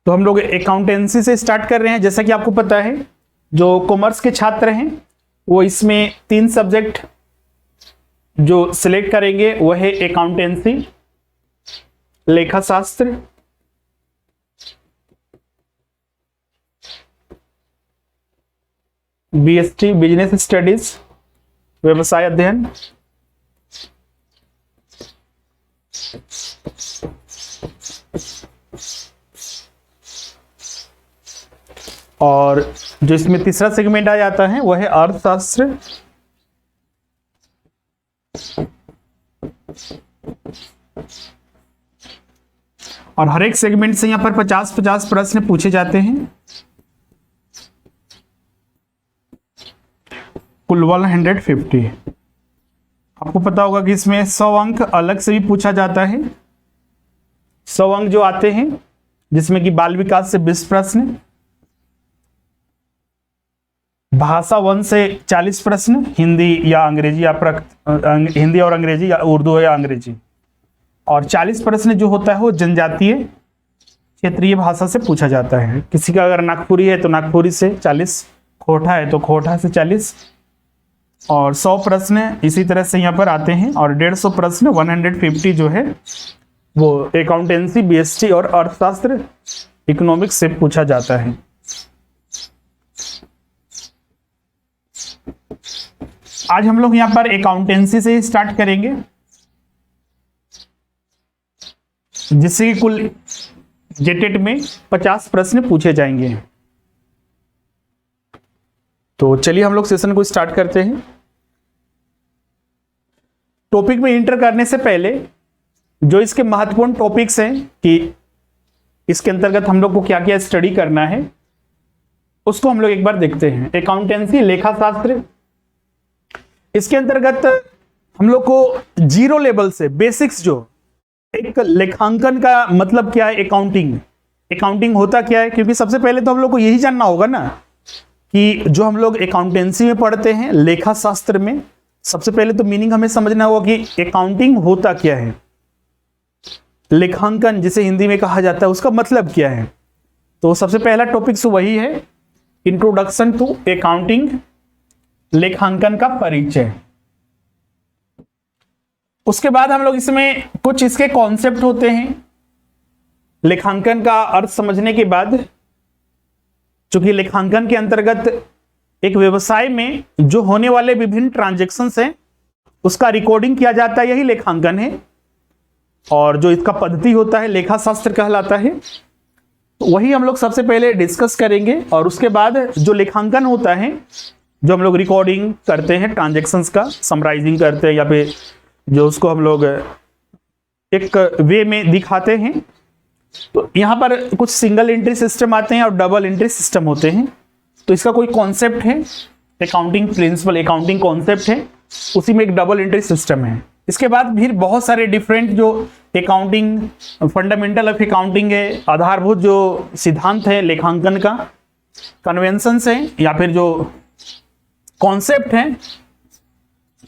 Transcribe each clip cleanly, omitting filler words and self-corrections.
तो हम लोग अकाउंटेंसी से स्टार्ट कर रहे हैं। जैसा कि आपको पता है, जो कॉमर्स के छात्र हैं वो इसमें 3 सब्जेक्ट जो सिलेक्ट करेंगे वो है अकाउंटेंसी, लेखा शास्त्र बीएसटी बिजनेस स्टडीज व्यवसाय अध्ययन और जो इसमें तीसरा सेगमेंट आ जाता है वह है अर्थशास्त्र और हर एक सेगमेंट से यहां पर 50-50 प्रश्न पूछे जाते हैं, कुल 150। आपको पता होगा कि इसमें 100 अंक अलग से भी पूछा जाता है। 100 अंक जो आते हैं जिसमें कि बाल विकास से 20 प्रश्न, भाषा 1 से 40 प्रश्न, हिंदी या अंग्रेजी या हिंदी और अंग्रेजी या उर्दू या अंग्रेजी, और 40 प्रश्न जो होता है वो जनजातीय क्षेत्रीय भाषा से पूछा जाता है। किसी का अगर नागपुरी है तो नागपुरी से 40, खोटा है तो खोटा से 40, और 100 प्रश्न इसी तरह से यहाँ पर आते हैं, और 150 प्रश्न 150 जो है वो अकाउंटेंसी, बीएसटी और अर्थशास्त्र इकोनॉमिक्स से पूछा जाता है। आज हम लोग यहाँ पर अकाउंटेंसी से स्टार्ट करेंगे, जिससे कि कुल जेटेट में 50 प्रश्न पूछे जाएंगे। तो चलिए हम लोग सेशन को स्टार्ट करते हैं। टॉपिक में इंटर करने से पहले जो इसके महत्वपूर्ण टॉपिक्स हैं कि इसके अंतर्गत हम लोग को क्या क्या स्टडी करना है, उसको हम लोग एक बार देखते हैं। अकाउंटेंसी, लेखा शास्त्र, इसके अंतर्गत हम लोग को जीरो लेवल से बेसिक्स, जो एक लेखांकन का मतलब क्या है, अकाउंटिंग होता क्या है, क्योंकि सबसे पहले तो हम लोग को यही जानना होगा ना कि जो हम लोग अकाउंटेंसी में पढ़ते हैं, लेखा शास्त्र में, सबसे पहले तो मीनिंग हमें समझना होगा कि अकाउंटिंग होता क्या है, लेखांकन जिसे हिंदी में कहा जाता है उसका मतलब क्या है। तो सबसे पहला टॉपिक वही है, इंट्रोडक्शन टू अकाउंटिंग, लेखांकन का परिचय। उसके बाद हम लोग इसमें कुछ इसके कॉन्सेप्ट होते हैं। लेखांकन का अर्थ समझने के बाद, चूंकि लेखांकन के अंतर्गत एक व्यवसाय में जो होने वाले विभिन्न ट्रांजैक्शंस हैं उसका रिकॉर्डिंग किया जाता है, यही लेखांकन है, और जो इसका पद्धति होता है लेखा शास्त्र कहलाता है। तो वही हम लोग सबसे पहले डिस्कस करेंगे, और उसके बाद जो लेखांकन होता है, जो हम लोग रिकॉर्डिंग करते हैं ट्रांजैक्शंस का, समराइजिंग करते हैं, या फिर जो उसको हम लोग एक वे में दिखाते हैं। तो यहाँ पर कुछ सिंगल एंट्री सिस्टम आते हैं और डबल एंट्री सिस्टम होते हैं। तो इसका कोई कॉन्सेप्ट है, अकाउंटिंग प्रिंसिपल, अकाउंटिंग कॉन्सेप्ट है, उसी में एक डबल एंट्री सिस्टम है। इसके बाद फिर बहुत सारे डिफरेंट जो अकाउंटिंग, फंडामेंटल ऑफ अकाउंटिंग है, आधारभूत जो सिद्धांत है लेखांकन का, कन्वेंशंस है, या फिर जो कॉन्सेप्ट हैं,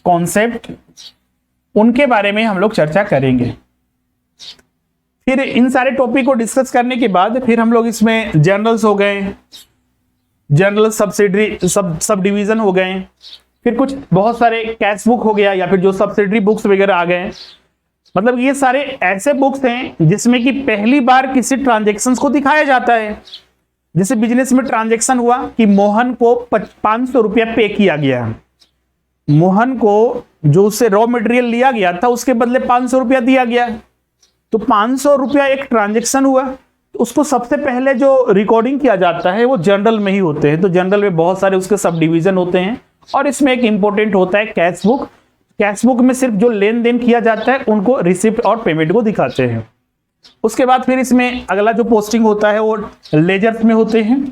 कॉन्सेप्ट, उनके बारे में हम लोग चर्चा करेंगे। फिर इन सारे टॉपिक को डिस्कस करने के बाद फिर हम लोग इसमें जर्नल्स हो गए, जर्नल सब्सिडरी सब डिवीजन हो गए, फिर कुछ बहुत सारे कैश बुक हो गया, या फिर जो सब्सिडरी बुक्स वगैरह आ गए। मतलब ये सारे ऐसे बुक्स हैं जिसमें कि पहली बार किसी ट्रांजेक्शन को दिखाया जाता है। जैसे बिजनेस में ट्रांजेक्शन हुआ कि मोहन को 500 रुपया पे किया गया, मोहन को जो उससे रॉ मटेरियल लिया गया था उसके बदले 500 रुपया दिया गया, तो 500 रुपया एक ट्रांजेक्शन हुआ। तो उसको सबसे पहले जो रिकॉर्डिंग किया जाता है वो जनरल में ही होते हैं। तो जनरल में बहुत सारे उसके सब डिवीजन होते हैं, और इसमें एक इंपॉर्टेंट होता है कैश बुक। कैश बुक में सिर्फ जो लेन देन किया जाता है उनको रिसिप्ट और पेमेंट को दिखाते हैं। उसके बाद फिर इसमें अगला जो पोस्टिंग होता है वो लेजर्स में होते हैं।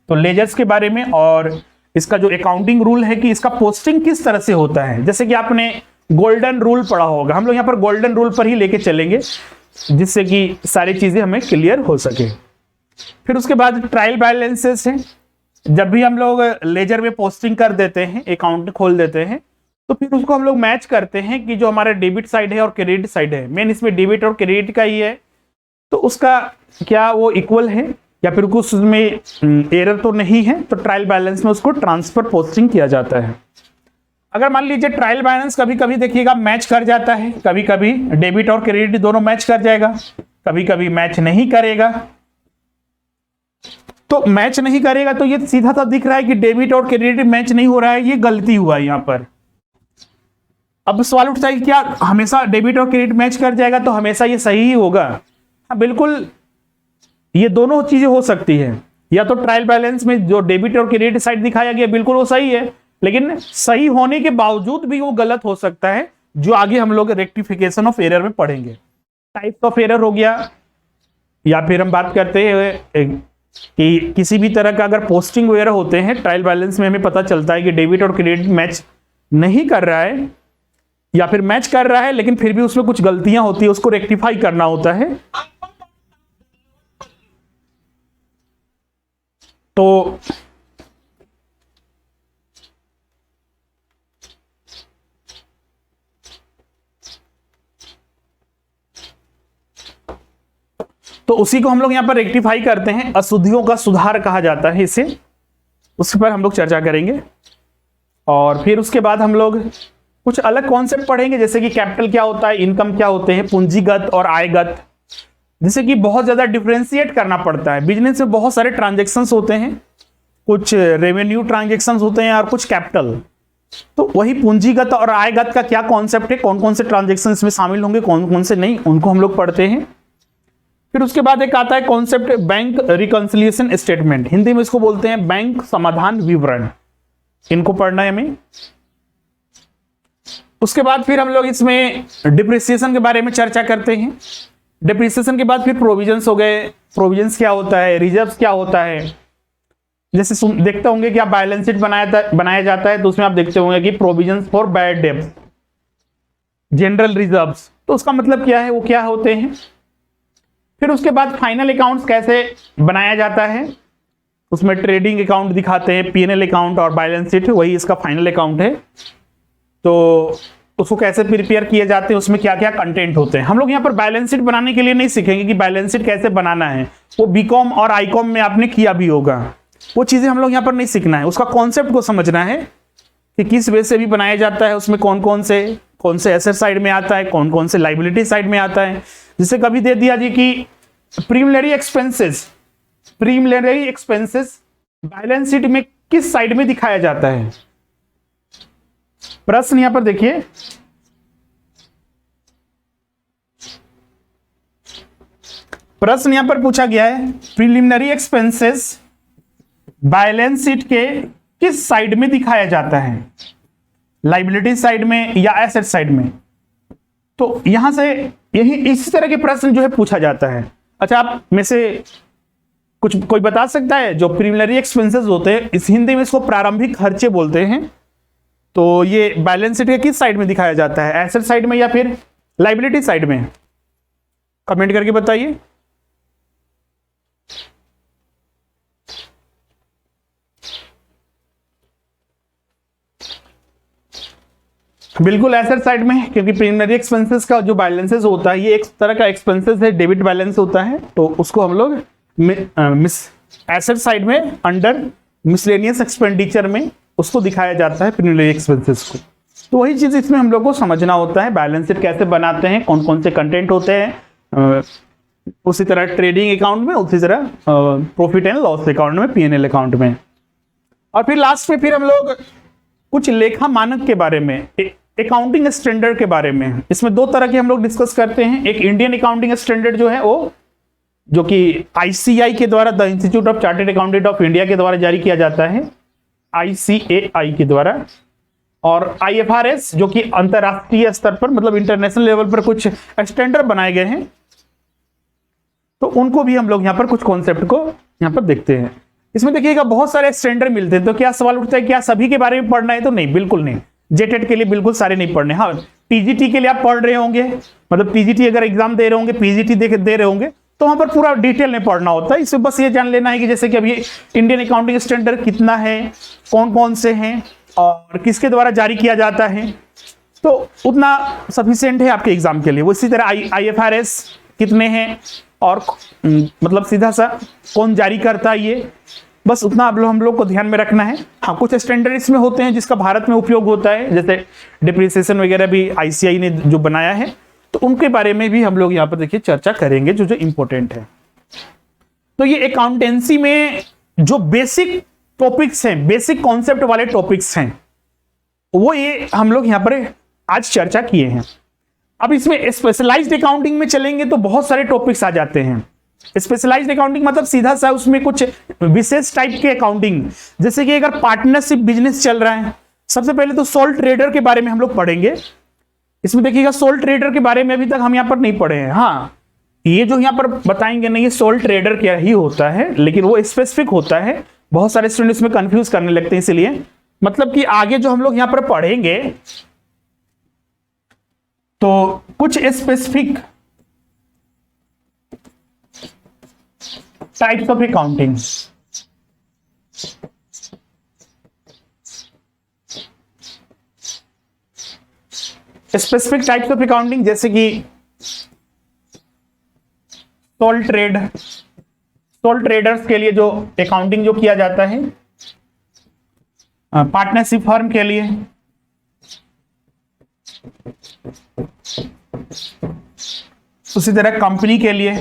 तो लेजर्स के बारे में और इसका जो अकाउंटिंग रूल है कि इसका पोस्टिंग किस तरह से होता है, जैसे कि आपने गोल्डन रूल पढ़ा होगा, हम लोग यहाँ पर गोल्डन रूल पर ही लेके चलेंगे जिससे कि सारी चीजें हमें क्लियर हो सके। फिर उसके बाद ट्रायल बैलेंसेस है। जब भी हम लोग लेजर में पोस्टिंग कर देते हैं, अकाउंट खोल देते हैं, तो फिर उसको हम लोग मैच करते हैं कि जो हमारा डेबिट साइड है और क्रेडिट साइड है, मेन इसमें डेबिट और क्रेडिट का ही है, तो उसका क्या वो इक्वल है या फिर कुछ उसमें एरर तो नहीं है, तो ट्रायल बैलेंस में उसको ट्रांसफर पोस्टिंग किया जाता है। अगर मान लीजिए ट्रायल बैलेंस कभी कभी देखिएगा मैच कर जाता है, कभी कभी डेबिट और क्रेडिट दोनों मैच कर जाएगा, कभी कभी मैच नहीं करेगा। तो मैच नहीं करेगा तो ये सीधा सा दिख रहा है कि डेबिट और क्रेडिट मैच नहीं हो रहा है, ये गलती हुआ है यहां पर। अब सवाल उठता है कि क्या हमेशा डेबिट और क्रेडिट मैच कर जाएगा तो हमेशा ये सही ही होगा? हाँ बिल्कुल, ये दोनों चीजें हो सकती है। या तो ट्रायल बैलेंस में जो डेबिट और क्रेडिट साइड दिखाया गया बिल्कुल वो सही है, लेकिन सही होने के बावजूद भी वो गलत हो सकता है, जो आगे हम लोग रेक्टिफिकेशन ऑफ एरर में पढ़ेंगे। टाइप ऑफ एरर हो गया, या फिर हम बात करते हैं कि किसी भी तरह का अगर पोस्टिंग वगैरह होते हैं ट्रायल बैलेंस में, हमें पता चलता है कि डेबिट और क्रेडिट मैच नहीं कर रहा है या फिर मैच कर रहा है लेकिन फिर भी उसमें कुछ गलतियां होती है, उसको रेक्टिफाई करना होता है। तो उसी को हम लोग यहां पर रेक्टिफाई करते हैं, अशुद्धियों का सुधार कहा जाता है इसे, उस पर हम लोग चर्चा करेंगे। और फिर उसके बाद हम लोग कुछ अलग कॉन्सेप्ट पढ़ेंगे, जैसे कि कैपिटल क्या होता है, इनकम क्या होते हैं, पूंजीगत और आयगत, जैसे कि बहुत ज्यादा डिफरेंशिएट करना पड़ता है। बिजनेस में बहुत सारे ट्रांजेक्शन्स होते हैं, कुछ रेवेन्यू ट्रांजेक्शन्स होते हैं और कुछ कैपिटल। तो वही पूंजीगत और आयगत का क्या कॉन्सेप्ट है, कौन कौन से ट्रांजेक्शन इसमें शामिल होंगे, कौन कौन से नहीं, उनको हम लोग पढ़ते हैं। फिर उसके बाद एक आता है concept bank reconciliation statement, Hindi में इसको बोलते हैं बैंक समाधान विवरण, इनको पढ़ना है हमें। उसके बाद फिर हम लोग इसमें डिप्रिसिएशन के बारे में चर्चा करते हैं। डिप्रिसिएशन के बाद फिर प्रोविजंस हो गए, प्रोविजंस क्या होता है, रिजर्व्स क्या होता है। जैसे देखते होंगे कि आप बैलेंस शीट बनाया जाता है तो उसमें आप देखते होंगे कि प्रोविजंस फॉर बैड डेब्ट, जनरल रिजर्व्स, तो उसका मतलब क्या है, वो क्या होते हैं। फिर उसके बाद फाइनल अकाउंट्स कैसे बनाया जाता है, उसमें ट्रेडिंग अकाउंट दिखाते हैं, पीएनएल अकाउंट और बैलेंस शीट, वही इसका फाइनल अकाउंट है। तो उसको कैसे प्रिपेयर किए जाते हैं, उसमें क्या क्या कंटेंट होते हैं। हम लोग यहाँ पर बैलेंस शीट बनाने के लिए नहीं सीखेंगे कि बैलेंस शीट कैसे बनाना है, वो बीकॉम और आईकॉम में आपने किया भी होगा, वो चीजें हम लोग यहाँ पर नहीं सीखना है। उसका कॉन्सेप्ट को समझना है कि किस वे से भी बनाया जाता है, उसमें कौन कौन से एसेट साइड में आता है, कौन कौन से लाइबिलिटी साइड में आता है। जिसे कभी दे दिया जी कि प्रीलिमिनरी एक्सपेंसेस बैलेंस शीट में किस साइड में दिखाया जाता है। प्रश्न यहां पर देखिए, प्रश्न यहां पर पूछा गया है प्रीलिमिनरी एक्सपेंसेस बैलेंस शीट के किस साइड में दिखाया जाता है, लाइबिलिटी साइड में या एसेट साइड में। तो यहां से यही इसी तरह के प्रश्न जो है पूछा जाता है। अच्छा, आप में से कोई बता सकता है जो प्रीलिमिनरी एक्सपेंसेस होते हैं, इस हिंदी में इसको प्रारंभिक खर्चे बोलते हैं, तो ये बैलेंस शीट के किस साइड में दिखाया जाता है, एसेट साइड में या फिर लाइबिलिटी साइड में? कमेंट करके बताइए। बिल्कुल एसेट साइड में, क्योंकि प्रीलिमिनरी एक्सपेंसेस का जो बैलेंसेस होता है ये एक तरह का एक्सपेंसेस है, डेबिट बैलेंस होता है, तो उसको हम लोग एसेट साइड में अंडर मिसलेनियस एक्सपेंडिचर में उसको दिखाया जाता है प्रीलिमिनरी एक्सपेंसेस को। तो वही चीज इसमें हम लोग को समझना होता है, बैलेंस शीट कैसे बनाते हैं, कौन कौन से कंटेंट होते हैं, उसी तरह ट्रेडिंग अकाउंट में, उसी तरह प्रॉफिट एंड लॉस अकाउंट में, पीएनएल अकाउंट में। और फिर लास्ट में फिर हम लोग कुछ लेखा मानक के बारे में, अकाउंटिंग स्टैंडर्ड के बारे में, इसमें दो तरह के हम लोग डिस्कस करते हैं। एक इंडियन अकाउंटिंग स्टैंडर्ड जो है वो, जो कि आईसीआई के द्वारा, the institute of chartered accountant of India के द्वारा जारी किया जाता है, आईसीएआई के द्वारा, और आईएफआरएस जो कि अंतरराष्ट्रीय स्तर पर, मतलब इंटरनेशनल लेवल पर कुछ स्टैंडर्ड बनाए गए हैं, तो उनको भी हम लोग यहाँ पर कुछ कॉन्सेप्ट को यहाँ पर देखते हैं। इसमें देखिएगा बहुत सारे स्टैंडर्ड मिलते हैं, तो क्या सवाल उठता है क्या सभी के बारे में पढ़ना है? तो नहीं, बिल्कुल नहीं। जेटेट के लिए बिल्कुल सारे नहीं पढ़ने। हाँ, टीजीटी के लिए आप पढ़ रहे होंगे, मतलब टीजीटी अगर एग्जाम दे रहे होंगे, पीजीटी दे रहे होंगे, तो वहां पर पूरा डिटेल में पढ़ना होता है। इसमें बस ये जान लेना है कि जैसे कि अभी इंडियन अकाउंटिंग स्टैंडर्ड कितना है, कौन कौन से हैं और किसके द्वारा जारी किया जाता है, तो उतना सफिशिएंट है आपके एग्जाम के लिए। वो इसी तरह आईएफआरएस कितने हैं, और मतलब सीधा सा कौन जारी करता है ये, बस उतना हम लोग को ध्यान में रखना है। हाँ, कुछ स्टैंडर्ड इसमें होते हैं जिसका भारत में उपयोग होता है, जैसे डिप्रिसिएशन वगैरह भी आईसीआई ने जो बनाया है, तो उनके बारे में भी हम लोग यहाँ पर देखिए चर्चा करेंगे जो जो इंपॉर्टेंट है। तो ये अकाउंटेंसी में जो बेसिक टॉपिक्स हैं, बेसिक कॉन्सेप्ट वाले टॉपिक्स हैं, वो ये हम लोग यहाँ पर आज चर्चा किए हैं। अब इसमें स्पेशलाइज्ड अकाउंटिंग में चलेंगे तो बहुत सारे टॉपिक्स आ जाते हैं। स्पेशलाइज्ड अकाउंटिंग मतलब सीधा सा उसमें कुछ विशेष टाइप के अकाउंटिंग, जैसे कि अगर पार्टनरशिप बिजनेस चल रहा है, सबसे पहले तो सोल ट्रेडर के बारे में हम लोग पढ़ेंगे। इसमें देखिएगा सोल ट्रेडर के बारे में अभी तक हम यहाँ पर नहीं पढ़े हैं। हाँ, ये जो यहाँ पर बताएंगे नहीं, ये सोल ट्रेडर क्या ही होता है, लेकिन वो स्पेसिफिक होता है। बहुत सारे स्टूडेंट इसमें कंफ्यूज करने लगते हैं, इसलिए मतलब कि आगे जो हम लोग यहाँ पर पढ़ेंगे तो कुछ specific types of accounting, specific types of accounting, जैसे कि सोल ट्रेडर्स के लिए जो अकाउंटिंग जो किया जाता है, पार्टनरशिप फर्म के लिए, उसी तरह कंपनी के लिए।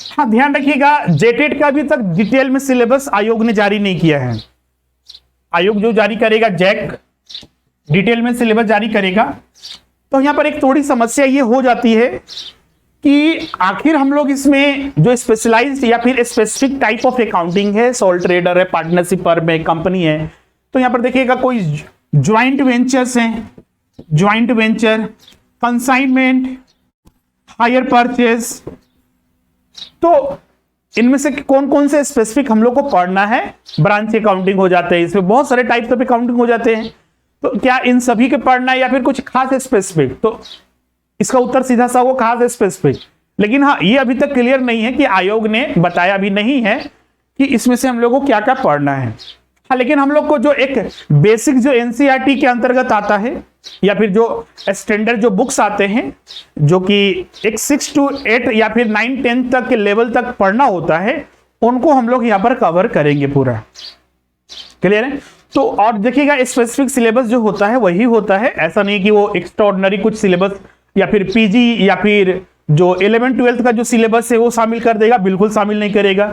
हाँ, ध्यान रखिएगा जेटेट का अभी तक डिटेल में सिलेबस आयोग ने जारी नहीं किया है। आयोग जो जारी करेगा, जैक डिटेल में सिलेबस जारी करेगा। तो यहां पर एक थोड़ी समस्या ये हो जाती है कि आखिर हम लोग इसमें जो स्पेशलाइज्ड या फिर स्पेसिफिक टाइप ऑफ अकाउंटिंग है, सोल ट्रेडर है, पार्टनरशिप फर्म है, कंपनी है, तो यहां पर देखिएगा कोई ज्वाइंट वेंचर्स हैं, joint venture, consignment, hire purchase, तो इनमें से कौन कौन से स्पेसिफिक हम लोग को पढ़ना है, ब्रांच अकाउंटिंग हो जाते हैं। इसमें बहुत सारे टाइप्स ऑफ अकाउंटिंग हो जाते हैं, तो क्या इन सभी के पढ़ना है या फिर कुछ खास स्पेसिफिक? तो इसका उत्तर सीधा सा वो खास स्पेसिफिक। लेकिन हाँ, ये अभी तक क्लियर नहीं है कि आयोग ने बताया भी नहीं है कि इसमें से हम लोग को क्या क्या पढ़ना है। हाँ, लेकिन हम लोग को जो एक बेसिक जो एनसीईआरटी के अंतर्गत आता है या फिर जो स्टैंडर्ड जो बुक्स आते हैं, जो कि एक 6 to 8 या फिर 9-10 तक के लेवल तक पढ़ना होता है, उनको हम लोग यहाँ पर कवर करेंगे पूरा। क्लियर है? तो और देखिएगा स्पेसिफिक सिलेबस जो होता है वही होता है, ऐसा नहीं कि वो एक्स्ट्राऑर्डिनरी कुछ सिलेबस या फिर पीजी या फिर जो 11-12 का जो सिलेबस है वो शामिल कर देगा, बिल्कुल शामिल नहीं करेगा।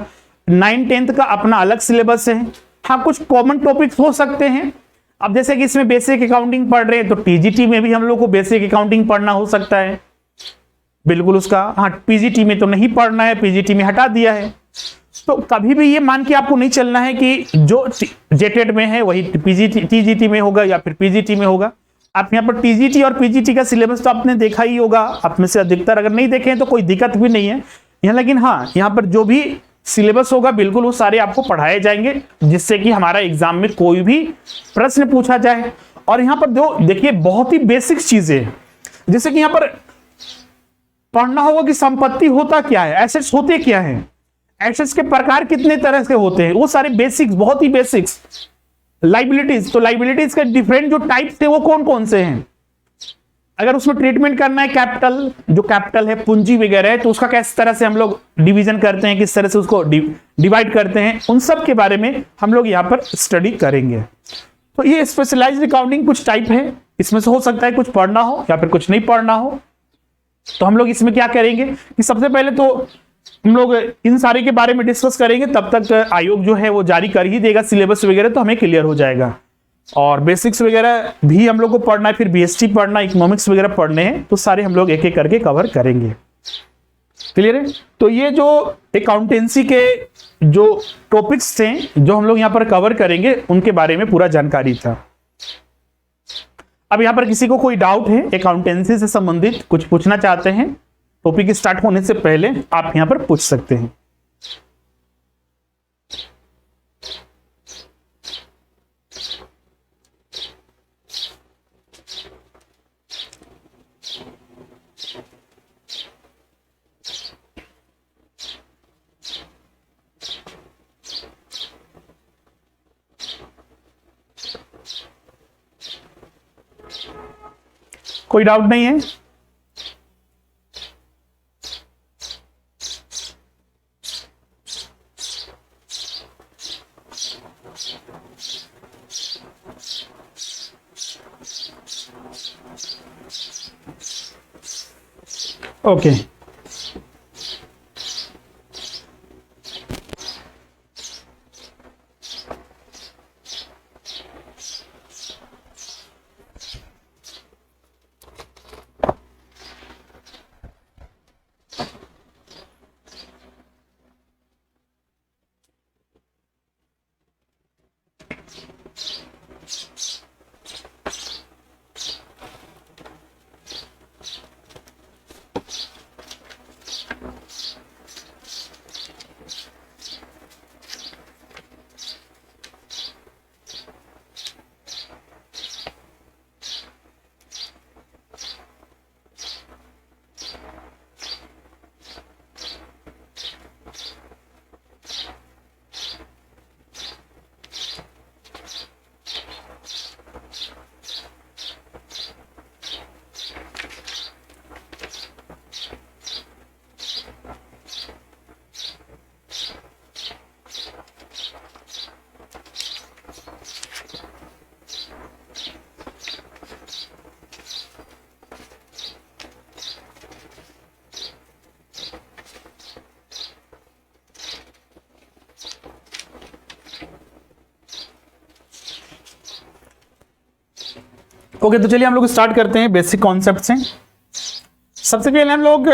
9-10 का अपना अलग सिलेबस है। हाँ, कुछ कॉमन टॉपिक्स हो सकते हैं। अब जैसे कि इसमें बेसिक अकाउंटिंग पढ़ रहे हैं तो टीजीटी में भी हम लोग को बेसिक अकाउंटिंग पढ़ना हो सकता है, बिल्कुल उसका। हाँ, पीजीटी में तो नहीं पढ़ना है, पीजीटी में हटा दिया है। तो कभी भी ये मान के आपको नहीं चलना है कि जो जेटेट में है वही पीजीटी टीजीटी में होगा या फिर पीजीटी में होगा। आप यहाँ पर टीजीटी और पीजीटी का सिलेबस तो आपने देखा ही होगा, आप में से अधिकतर अगर नहीं देखे हैं तो कोई दिक्कत भी नहीं है यहाँ। लेकिन हाँ, यहाँ पर जो भी सिलेबस होगा बिल्कुल वो सारे आपको पढ़ाए जाएंगे, जिससे कि हमारा एग्जाम में कोई भी प्रश्न पूछा जाए। और यहाँ पर जो देखिए बहुत ही बेसिक चीजें, जैसे कि यहाँ पर पढ़ना होगा कि संपत्ति होता क्या है, एसेट्स होते क्या है, एसेट्स के प्रकार कितने तरह के होते हैं, वो सारे बेसिक्स, बहुत ही बेसिक्स। लाइबिलिटीज, तो लाइबिलिटीज के डिफरेंट जो टाइप्स थे वो कौन कौन से हैं, अगर उसमें ट्रीटमेंट करना है कैपिटल, जो कैपिटल है पूंजी वगैरह है, तो उसका किस तरह से हम लोग डिवीजन करते हैं, किस तरह से उसको डिवाइड करते हैं, उन सब के बारे में हम लोग यहाँ पर स्टडी करेंगे। तो ये स्पेशलाइज्ड अकाउंटिंग कुछ टाइप है, इसमें से हो सकता है कुछ पढ़ना हो या फिर कुछ नहीं पढ़ना हो। तो हम लोग इसमें क्या करेंगे कि सबसे पहले तो हम लोग इन सारे के बारे में डिस्कस करेंगे, तब तक आयोग जो है वो जारी कर ही देगा सिलेबस वगैरह, तो हमें क्लियर हो जाएगा। और बेसिक्स वगैरह भी हम लोग को पढ़ना है, फिर बीएसटी पढ़ना, इकोनॉमिक्स वगैरह पढ़ने हैं, तो सारे हम लोग एक एक करके कवर करेंगे। क्लियर है? तो ये जो अकाउंटेंसी के जो टॉपिक्स थे जो हम लोग यहाँ पर कवर करेंगे, उनके बारे में पूरा जानकारी था। अब यहाँ पर किसी को कोई डाउट है अकाउंटेंसी से संबंधित, कुछ पूछना चाहते हैं, टॉपिक स्टार्ट होने से पहले आप यहाँ पर पूछ सकते हैं। कोई डाउट नहीं है? ओके ओके, तो चलिए हम लोग स्टार्ट करते हैं बेसिक कॉन्सेप्ट से। सबसे पहले हम लोग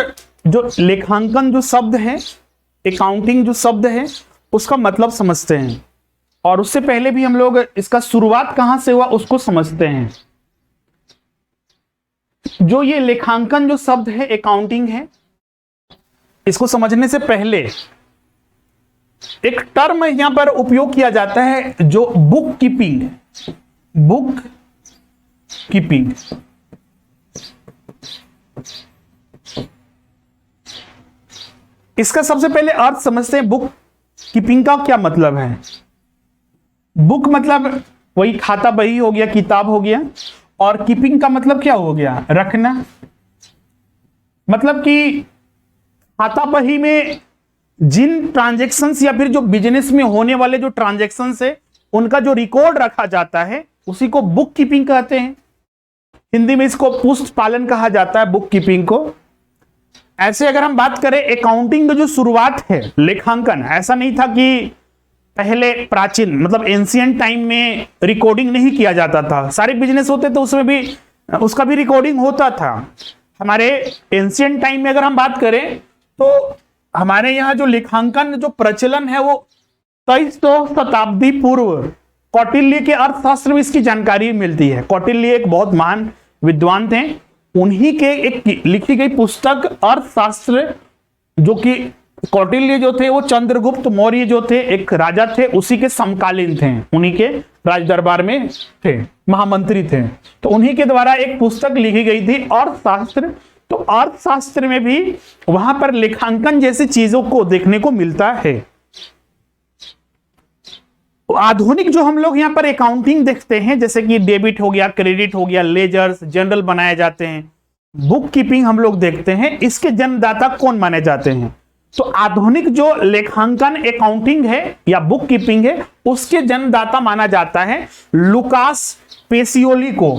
जो लेखांकन जो शब्द है, अकाउंटिंग जो शब्द है, उसका मतलब समझते हैं, और उससे पहले भी हम लोग इसका शुरुआत कहां से हुआ उसको समझते हैं। जो ये लेखांकन जो शब्द है, अकाउंटिंग है, इसको समझने से पहले एक टर्म यहां पर उपयोग किया जाता है जो बुक कीपिंग, बुक कीपिंग। इसका सबसे पहले अर्थ समझते हैं। बुक कीपिंग का क्या मतलब है? बुक मतलब वही खाता बही हो गया, किताब हो गया, और कीपिंग का मतलब क्या हो गया? रखना। मतलब कि खाता बही में जिन ट्रांजैक्शंस या फिर जो बिजनेस में होने वाले जो ट्रांजैक्शंस है, उनका जो रिकॉर्ड रखा जाता है, उसी को बुक कीपिंग कहते हैं। हिंदी में इसको पुस्त पालन कहा जाता है, बुक कीपिंग को। ऐसे अगर हम बात करें अकाउंटिंग की जो शुरुआत है, लेखांकन, ऐसा नहीं था कि पहले प्राचीन मतलब एंशिएंट टाइम में रिकॉर्डिंग नहीं किया जाता था। सारे बिजनेस होते तो उसमें भी उसका भी रिकॉर्डिंग होता था। हमारे एंशिएंट टाइम में अगर हम बात करें तो हमारे यहाँ जो लेखांकन जो प्रचलन है वो 2300 शताब्दी पूर्व कौटिल्य के अर्थशास्त्र में इसकी जानकारी मिलती है। कौटिल्य एक बहुत महान विद्वान थे, उन्हीं के एक लिखी गई पुस्तक अर्थशास्त्र, जो कि कौटिल्य जो थे वो चंद्रगुप्त मौर्य जो थे एक राजा थे, उसी के समकालीन थे, उन्हीं के राज दरबार में थे, महामंत्री थे। तो उन्हीं के द्वारा एक पुस्तक लिखी गई थी अर्थशास्त्र। तो अर्थशास्त्र में भी वहां पर लेखांकन जैसी चीजों को देखने को मिलता है। आधुनिक जो हम लोग यहाँ पर अकाउंटिंग देखते हैं, जैसे कि डेबिट हो गया, क्रेडिट हो गया, लेजर्स जनरल बनाए जाते हैं, बुक कीपिंग हम लोग देखते हैं, इसके जन्मदाता कौन माने जाते हैं? तो आधुनिक जो लेखांकन अकाउंटिंग है या बुक कीपिंग है, उसके जन्मदाता माना जाता है लुकास पेसियोली को।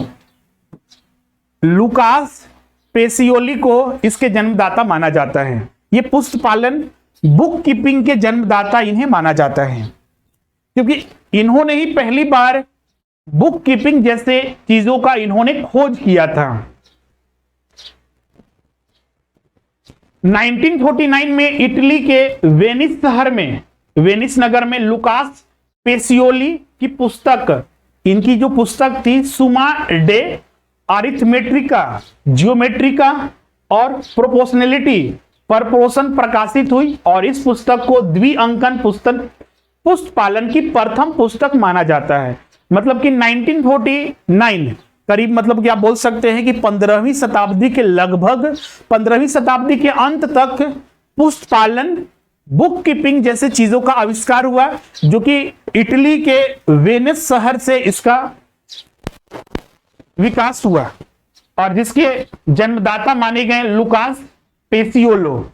लुकास पेसियोली को इसके जन्मदाता माना जाता है। ये पुस्त पालन बुक कीपिंग के जन्मदाता इन्हें माना जाता है, क्योंकि इन्होंने ही पहली बार बुक कीपिंग जैसे चीजों का इन्होंने खोज किया था। 1949 में इटली के वेनिस शहर में, वेनिस नगर में लुकास पेसियोली की पुस्तक, इनकी जो पुस्तक थी सुमा डे अरिथमेट्रिका, जियोमेट्रिका और प्रोपोर्शनलिटी प्रपोर्शन प्रकाशित हुई, और इस पुस्तक को द्विअंकन पुस्तक पुस्त पालन की प्रथम पुस्तक माना जाता है। मतलब कि 1949 करीब, मतलब कि आप बोल सकते हैं कि 15वीं शताब्दी के लगभग, 15वीं शताब्दी के अंत तक पुस्त पालन बुक कीपिंग जैसे चीजों का आविष्कार हुआ, जो कि इटली के वेनिस शहर से इसका विकास हुआ, और जिसके जन्मदाता माने गए लुकास पेसियोलो।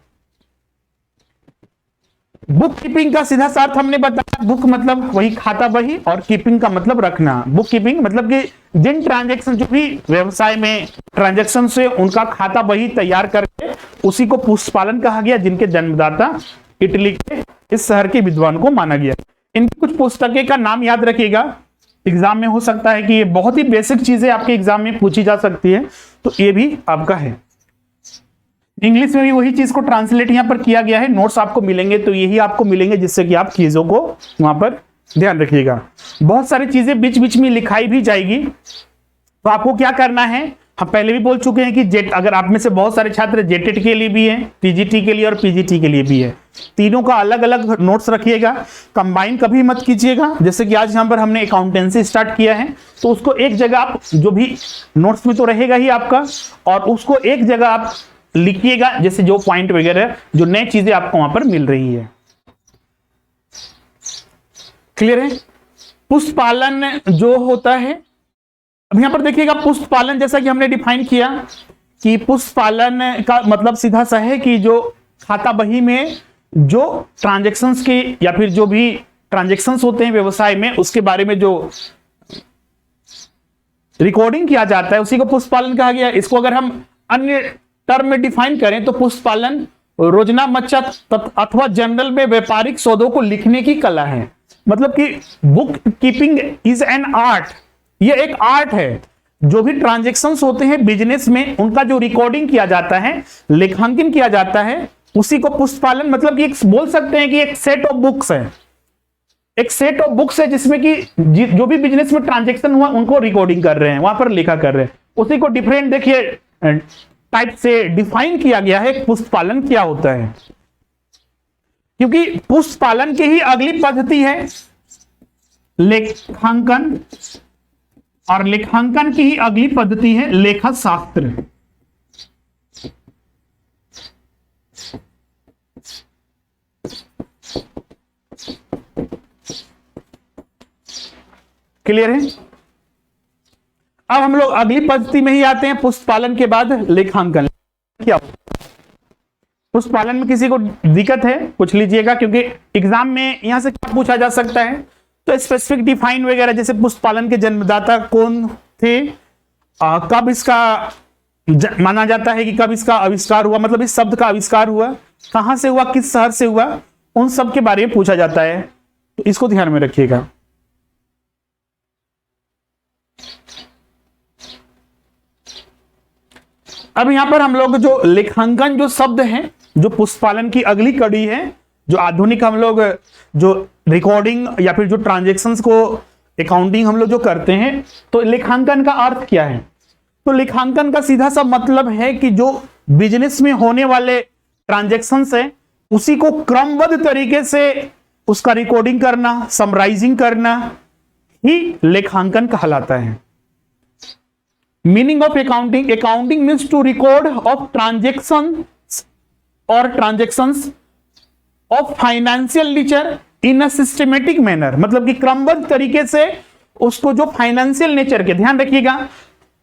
बुक कीपिंग का सीधा सा अर्थ हमने बताया, बुक मतलब वही खाता बही, और कीपिंग का मतलब रखना। बुक कीपिंग मतलब कि जिन ट्रांजैक्शन, जो भी व्यवसाय में ट्रांजैक्शन से उनका खाता बही तैयार करके उसी को पुष्पालन कहा गया, जिनके जन्मदाता इटली के इस शहर के विद्वान को माना गया। इनकी कुछ पुस्तकें का नाम याद रखिएगा, एग्जाम में हो सकता है कि ये बहुत ही बेसिक चीजें आपके एग्जाम में पूछी जा सकती है, तो ये भी आपका है। इंग्लिश में भी वही चीज को ट्रांसलेट यहां पर किया गया है। नोट्स आपको मिलेंगे तो यही आपको मिलेंगे, जिससे कि आप चीजों को वहां पर ध्यान रखिएगा। बहुत सारी चीजें बीच बीच में लिखाई भी जाएगी, तो आपको क्या करना है, हम पहले भी बोल चुके हैं कि जेट, अगर आप में से बहुत सारे छात्र जेटेट के लिए भी हैं, टीजीटी के लिए और पीजीटी के लिए भी है, तीनों का अलग अलग नोट्स रखिएगा, कंबाइन कभी मत कीजिएगा। जैसे कि आज यहाँ पर हमने अकाउंटेंसी स्टार्ट किया है, तो उसको एक जगह आप, जो भी नोट्स में तो रहेगा ही आपका, और उसको एक जगह आप लिखिएगा, जैसे जो पॉइंट वगैरह, जो नई चीजें आपको वहां पर मिल रही है। क्लियर है? पुष्पालन जो होता है, अब यहां पर देखिएगा, पुष्पालन जैसा कि हमने डिफाइन किया कि पुष्पालन का मतलब सीधा सा है कि जो खाता बही में जो ट्रांजैक्शंस के या फिर जो भी ट्रांजैक्शंस होते हैं व्यवसाय में, उसके बारे में जो रिकॉर्डिंग किया जाता है, उसी को पुष्पालन कहा गया। इसको अगर हम अन्य टर्म में डिफाइन करें तो पुष्पालन रोजना मच्चा अथवा जनरल में व्यापारिक सौदों को लिखने की कला है। मतलब कि book keeping is an art, ये एक आर्ट है। जो भी ट्रांजैक्शंस होते हैं बिजनेस में, उनका जो रिकॉर्डिंग किया जाता है, लेखांकन किया जाता है, उसी को पुष्पालन, मतलब कि एक बोल सकते हैं कि एक सेट ऑफ बुक्स है, एक सेट ऑफ बुक्स है जिसमें कि जो भी बिजनेस में ट्रांजैक्शन हुआ उनको रिकॉर्डिंग कर रहे हैं, वहां पर लिखा कर रहे हैं। उसी को डिफरेंट देखिए टाइप से डिफाइन किया गया है पुष्पालन क्या होता है, क्योंकि पुष्पालन की ही अगली पद्धति है लेखांकन, और लेखांकन की ही अगली पद्धति है लेखा शास्त्र। क्लियर है? अब हम लोग अगली पद्धति में ही आते हैं, पुष्पालन के बाद लेखांकन। क्या पुष्पालन में किसी को दिक्कत है पूछ लीजिएगा, क्योंकि एग्जाम में यहां से क्या पूछा जा सकता है, तो स्पेसिफिक डिफाइन वगैरह, जैसे पुष्पालन के जन्मदाता कौन थे, कब इसका माना जाता है कि कब इसका आविष्कार हुआ, मतलब इस शब्द का आविष्कार हुआ, कहां से हुआ, किस शहर से हुआ, उन सब के बारे में पूछा जाता है, तो इसको ध्यान में रखिएगा। अब यहां पर हम लोग जो लेखांकन जो शब्द है, जो पुष्पालन की अगली कड़ी है, जो आधुनिक हम लोग जो रिकॉर्डिंग या फिर जो ट्रांजैक्शंस को अकाउंटिंग हम लोग जो करते हैं, तो लेखांकन का अर्थ क्या है? तो लेखांकन का सीधा सा मतलब है कि जो बिजनेस में होने वाले ट्रांजैक्शंस है, उसी को क्रमबद्ध तरीके से उसका रिकॉर्डिंग करना, समराइजिंग करना ही लेखांकन कहलाता है। Meaning of accounting, accounting means to record of transaction और transactions of financial nature in a systematic manner, मतलब कि क्रमबद्ध तरीके से उसको, जो फाइनेंशियल नेचर के, ध्यान रखिएगा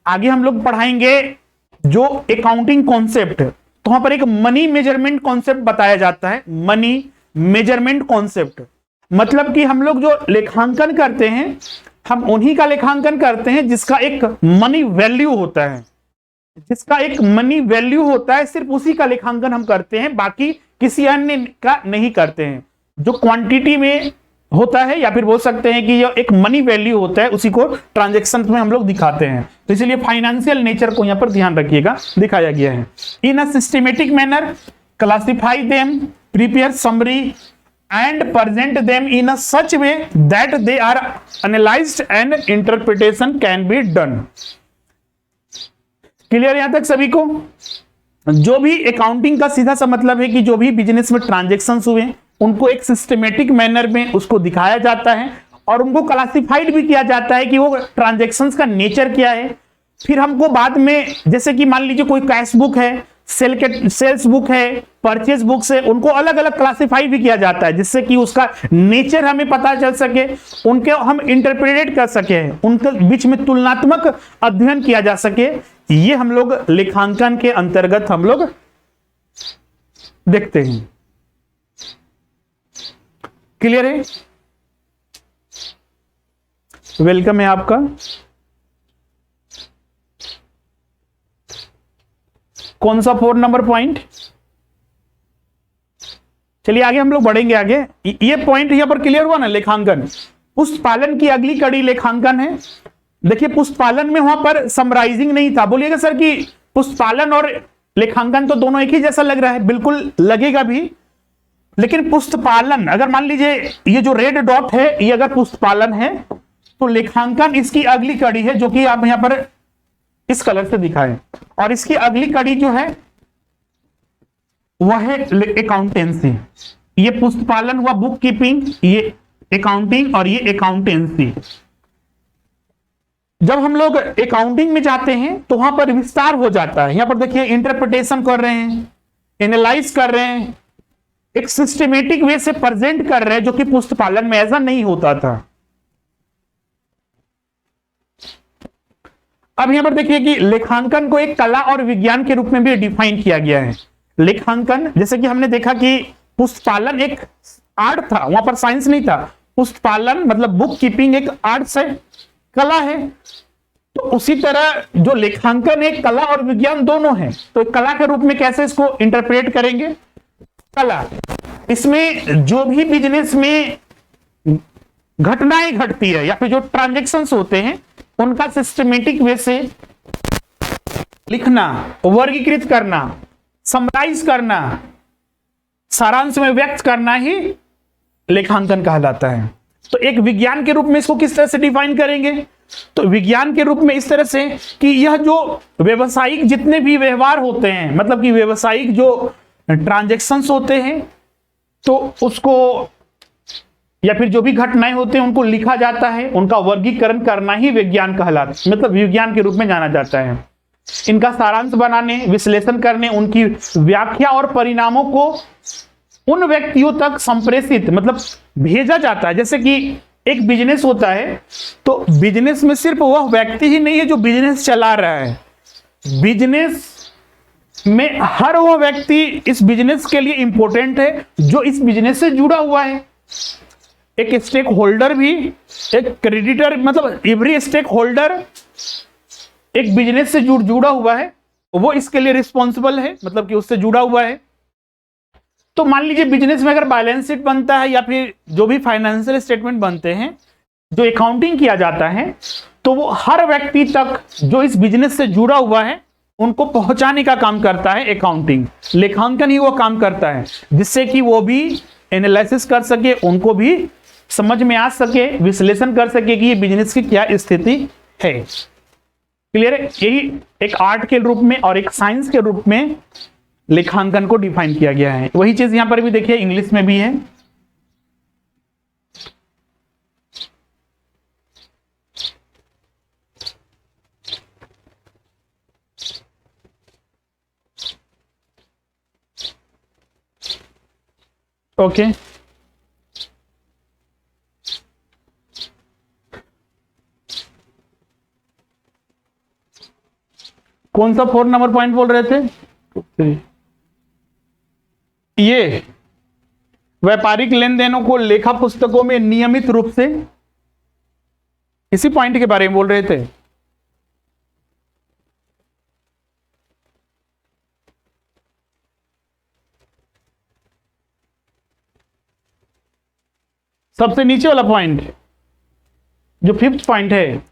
आगे हम लोग पढ़ाएंगे जो अकाउंटिंग कॉन्सेप्ट, तो वहां पर एक मनी मेजरमेंट कॉन्सेप्ट बताया जाता है। मनी मेजरमेंट कॉन्सेप्ट मतलब कि हम लोग जो लेखांकन करते हैं, हम उन्हीं का लेखांकन करते हैं जिसका एक मनी वैल्यू होता है, जिसका एक मनी वैल्यू होता है, सिर्फ उसी का लेखांकन हम करते हैं, बाकी किसी अन्य का नहीं करते हैं। जो क्वांटिटी में होता है या फिर बोल सकते हैं कि जो एक मनी वैल्यू होता है, उसी को ट्रांजैक्शन में हम लोग दिखाते हैं। तो इसलिए फाइनेंशियल नेचर को यहां पर ध्यान रखिएगा, दिखाया गया है। In a systematic manner classify them, prepare summary and present them in a such way that they are analyzed and interpretation can be done। Clear यहां तक सभी को? जो भी अकाउंटिंग का सीधा सा मतलब है कि जो भी बिजनेस में ट्रांजैक्शंस हुए, उनको एक सिस्टमेटिक मैनर में उसको दिखाया जाता है, और उनको क्लासिफाइड भी किया जाता है कि वो ट्रांजैक्शंस का नेचर क्या है। फिर हमको बाद में, जैसे कि मान लीजिए कोई कैश बुक है, सेल्स बुक है, परचेज बुक्स है, उनको अलग अलग क्लासिफाई भी किया जाता है, जिससे कि उसका नेचर हमें पता चल सके, उनके हम इंटरप्रेट कर सके, उनके बीच में तुलनात्मक अध्ययन किया जा सके। ये हम लोग लेखांकन के अंतर्गत हम लोग देखते हैं। क्लियर है? वेलकम है आपका। कौन सा 4 नंबर पॉइंट? चलिए आगे हम लोग बढ़ेंगे आगे। ये पॉइंट यहाँ पर क्लियर हुआ ना, लेखांकन। पुष्प पालन की अगली कड़ी लेखांकन है। देखिए पुष्प पालन में वहां पर समराइजिंग नहीं था। बोलिएगा सर कि पुष्प पालन और लेखांकन तो दोनों एक ही जैसा लग रहा है, बिल्कुल लगेगा भी, लेकिन पुष्प पालन अगर मान लीजिए ये जो रेड डॉट है ये अगर पुष्प पालन है तो लेखांकन इसकी अगली कड़ी है, जो कि आप यहां पर इस कलर से दिखाएं। और इसकी अगली कड़ी जो है वह है अकाउंटेंसी। ये पुष्प पालन हुआ बुक कीपिंग, ये अकाउंटिंग और ये अकाउंटेंसी। जब हम लोग अकाउंटिंग में जाते हैं तो वहां पर विस्तार हो जाता है। यहां पर देखिए इंटरप्रिटेशन कर रहे हैं, एनालाइज कर रहे हैं, एक सिस्टमेटिक वे से प्रेजेंट कर रहे हैं, जो कि पुष्प पालन में ऐसा नहीं होता था। अब यहां पर देखिए कि लेखांकन को एक कला और विज्ञान के रूप में भी डिफाइन किया गया है। लेखांकन जैसे कि हमने देखा कि पुष्प पालन एक आर्ट था, वहां पर साइंस नहीं था। पुष्प पालन मतलब बुक कीपिंग एक आर्ट है, कला है। तो उसी तरह जो लेखांकन है कला और विज्ञान दोनों है। तो कला के रूप में कैसे इसको इंटरप्रेट करेंगे? कला, इसमें जो भी बिजनेस में घटनाएं घटती है या फिर जो ट्रांजैक्शंस होते हैं उनका सिस्टमेटिक वे से लिखना, वर्गीकृत करना, समराइज करना, सारांश में व्यक्त करना ही लेखांकन कहलाता है। तो एक विज्ञान के रूप में इसको किस तरह से डिफाइन करेंगे? तो विज्ञान के रूप में इस तरह से कि यह जो व्यवसायिक जितने भी व्यवहार होते हैं, मतलब कि व्यवसायिक जो ट्रांजैक्शंस होते हैं तो उसको या फिर जो भी घटनाएं होते हैं उनको लिखा जाता है, उनका वर्गीकरण करना ही विज्ञान कहलाता है, मतलब विज्ञान के रूप में जाना जाता है। इनका सारांश बनाने, विश्लेषण करने, उनकी व्याख्या और परिणामों को उन व्यक्तियों तक संप्रेषित मतलब भेजा जाता है। जैसे कि एक बिजनेस होता है तो बिजनेस में सिर्फ वह व्यक्ति ही नहीं है जो बिजनेस चला रहा है, बिजनेस में हर वह व्यक्ति इस बिजनेस के लिए इंपॉर्टेंट है जो इस बिजनेस से जुड़ा हुआ है। एक स्टेक होल्डर भी, एक क्रेडिटर, मतलब एवरी स्टेक होल्डर एक बिजनेस से जुड़ा हुआ है, वो इसके लिए रिस्पॉन्सिबल है, मतलब कि उससे जुड़ा हुआ है। तो मान लीजिए बिजनेस में अगर बैलेंस शीट बनता है या फिर जो भी फाइनेंशियल स्टेटमेंट बनते हैं, जो अकाउंटिंग किया जाता है, तो वो हर व्यक्ति तक जो इस बिजनेस से जुड़ा हुआ है उनको पहुंचाने का काम करता है अकाउंटिंग। लेखांकन ही वो काम करता है जिससे कि वो भी एनालिसिस कर सके, उनको भी समझ में आ सके, विश्लेषण कर सके कि ये बिजनेस की क्या स्थिति है। क्लियर है? यही एक आर्ट के रूप में और एक साइंस के रूप में लेखांकन को डिफाइन किया गया है। वही चीज यहां पर भी देखिए इंग्लिश में भी है। ओके, कौन सा 4 नंबर पॉइंट बोल रहे थे? ये व्यापारिक लेन देनों को लेखा पुस्तकों में नियमित रूप से, इसी पॉइंट के बारे में बोल रहे थे। सबसे नीचे वाला पॉइंट जो 5th पॉइंट है,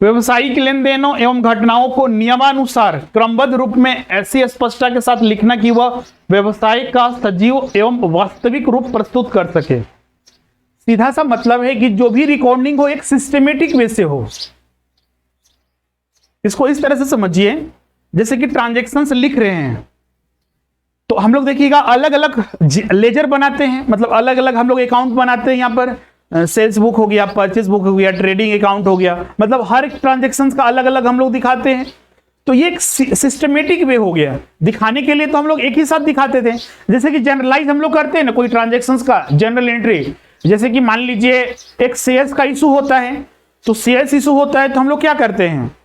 व्यवसायिक लेन देनों एवं घटनाओं को नियमानुसार क्रमबद्ध रूप में ऐसी स्पष्टता के साथ लिखना कि वह व्यवसाय का सजीव एवं वास्तविक रूप प्रस्तुत कर सके। सीधा सा मतलब है कि जो भी रिकॉर्डिंग हो एक सिस्टमेटिक वे से हो। इसको इस तरह से समझिए जैसे कि ट्रांजैक्शंस लिख रहे हैं तो हम लोग देखिएगा अलग अलग लेजर बनाते हैं, मतलब अलग अलग हम लोग अकाउंट बनाते हैं। यहाँ पर सेल्स बुक हो गया, परचेज बुक हो गया, ट्रेडिंग अकाउंट हो गया, मतलब हर एक ट्रांजैक्शंस का अलग अलग हम लोग दिखाते हैं। तो ये एक सिस्टमेटिक वे हो गया। दिखाने के लिए तो हम लोग एक ही साथ दिखाते थे, जैसे कि जनरलाइज हम लोग करते हैं ना कोई ट्रांजैक्शंस का जनरल एंट्री। जैसे कि मान लीजिए एक शेयर्स का इशू होता है, तो शेयर्स इशू होता है तो हम लोग क्या करते हैं,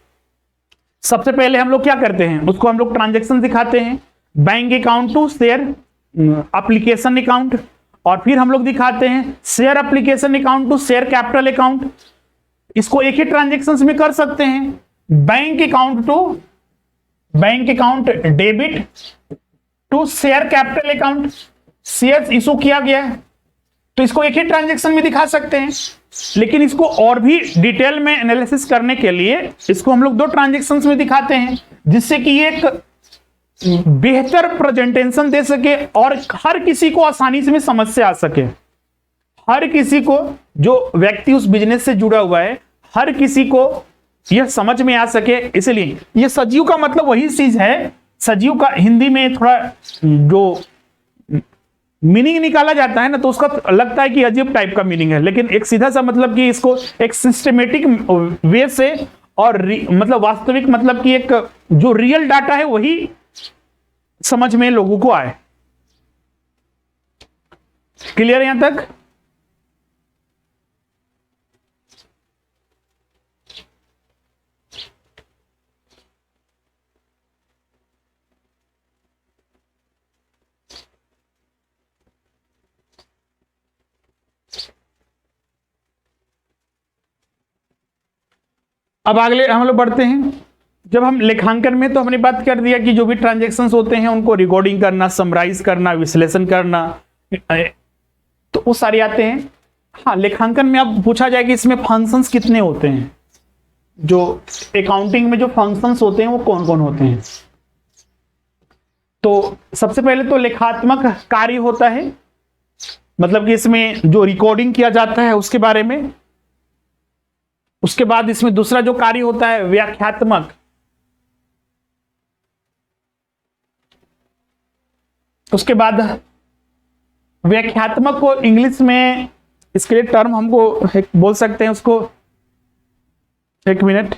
सबसे पहले हम लोग क्या करते हैं, उसको हम लोग ट्रांजैक्शन दिखाते हैं, bank account to share application account, और फिर हम लोग दिखाते हैं share application account to share capital account. इसको एक ही ट्रांजैक्शंस में कर सकते हैं, bank account to bank account debit to share capital account, share issue किया गया है तो इसको एक ही ट्रांजैक्शन में दिखा सकते हैं, लेकिन इसको और भी डिटेल में एनालिसिस करने के लिए इसको हम लोग दो ट्रांजैक्शंस में दिखाते हैं, जिससे कि एक बेहतर प्रेजेंटेशन दे सके और हर किसी को आसानी से समझ से आ सके। हर किसी को, जो व्यक्ति उस बिजनेस से जुड़ा हुआ है, हर किसी को यह समझ में आ सके। इसलिए यह सजीव का मतलब वही चीज है, सजीव का हिंदी में थोड़ा जो मीनिंग निकाला जाता है ना, तो उसका लगता है कि अजीब टाइप का मीनिंग है, लेकिन एक सीधा सा मतलब कि इसको एक सिस्टमेटिक वे से और मतलब वास्तविक मतलब कि एक जो रियल डाटा है वही समझ में लोगों को आए। क्लियर यहां तक? अब अगले हम लोग बढ़ते हैं। जब हम लेखांकन में, तो हमने बात कर दिया कि जो भी ट्रांजैक्शंस होते हैं उनको रिकॉर्डिंग करना, समराइज करना, विश्लेषण करना, तो वो सारे आते हैं। हाँ, लेखांकन में अब पूछा जाए कि इसमें फंक्शंस कितने होते हैं, जो अकाउंटिंग में जो फंक्शंस होते हैं वो कौन कौन होते हैं। तो सबसे पहले तो लेखात्मक कार्य होता है, मतलब कि इसमें जो रिकॉर्डिंग किया जाता है उसके बारे में। उसके बाद इसमें दूसरा जो कार्य होता है व्याख्यात्मक, उसके बाद व्याख्यात्मक को इंग्लिश में इसके लिए टर्म हमको बोल सकते हैं उसको, एक मिनट,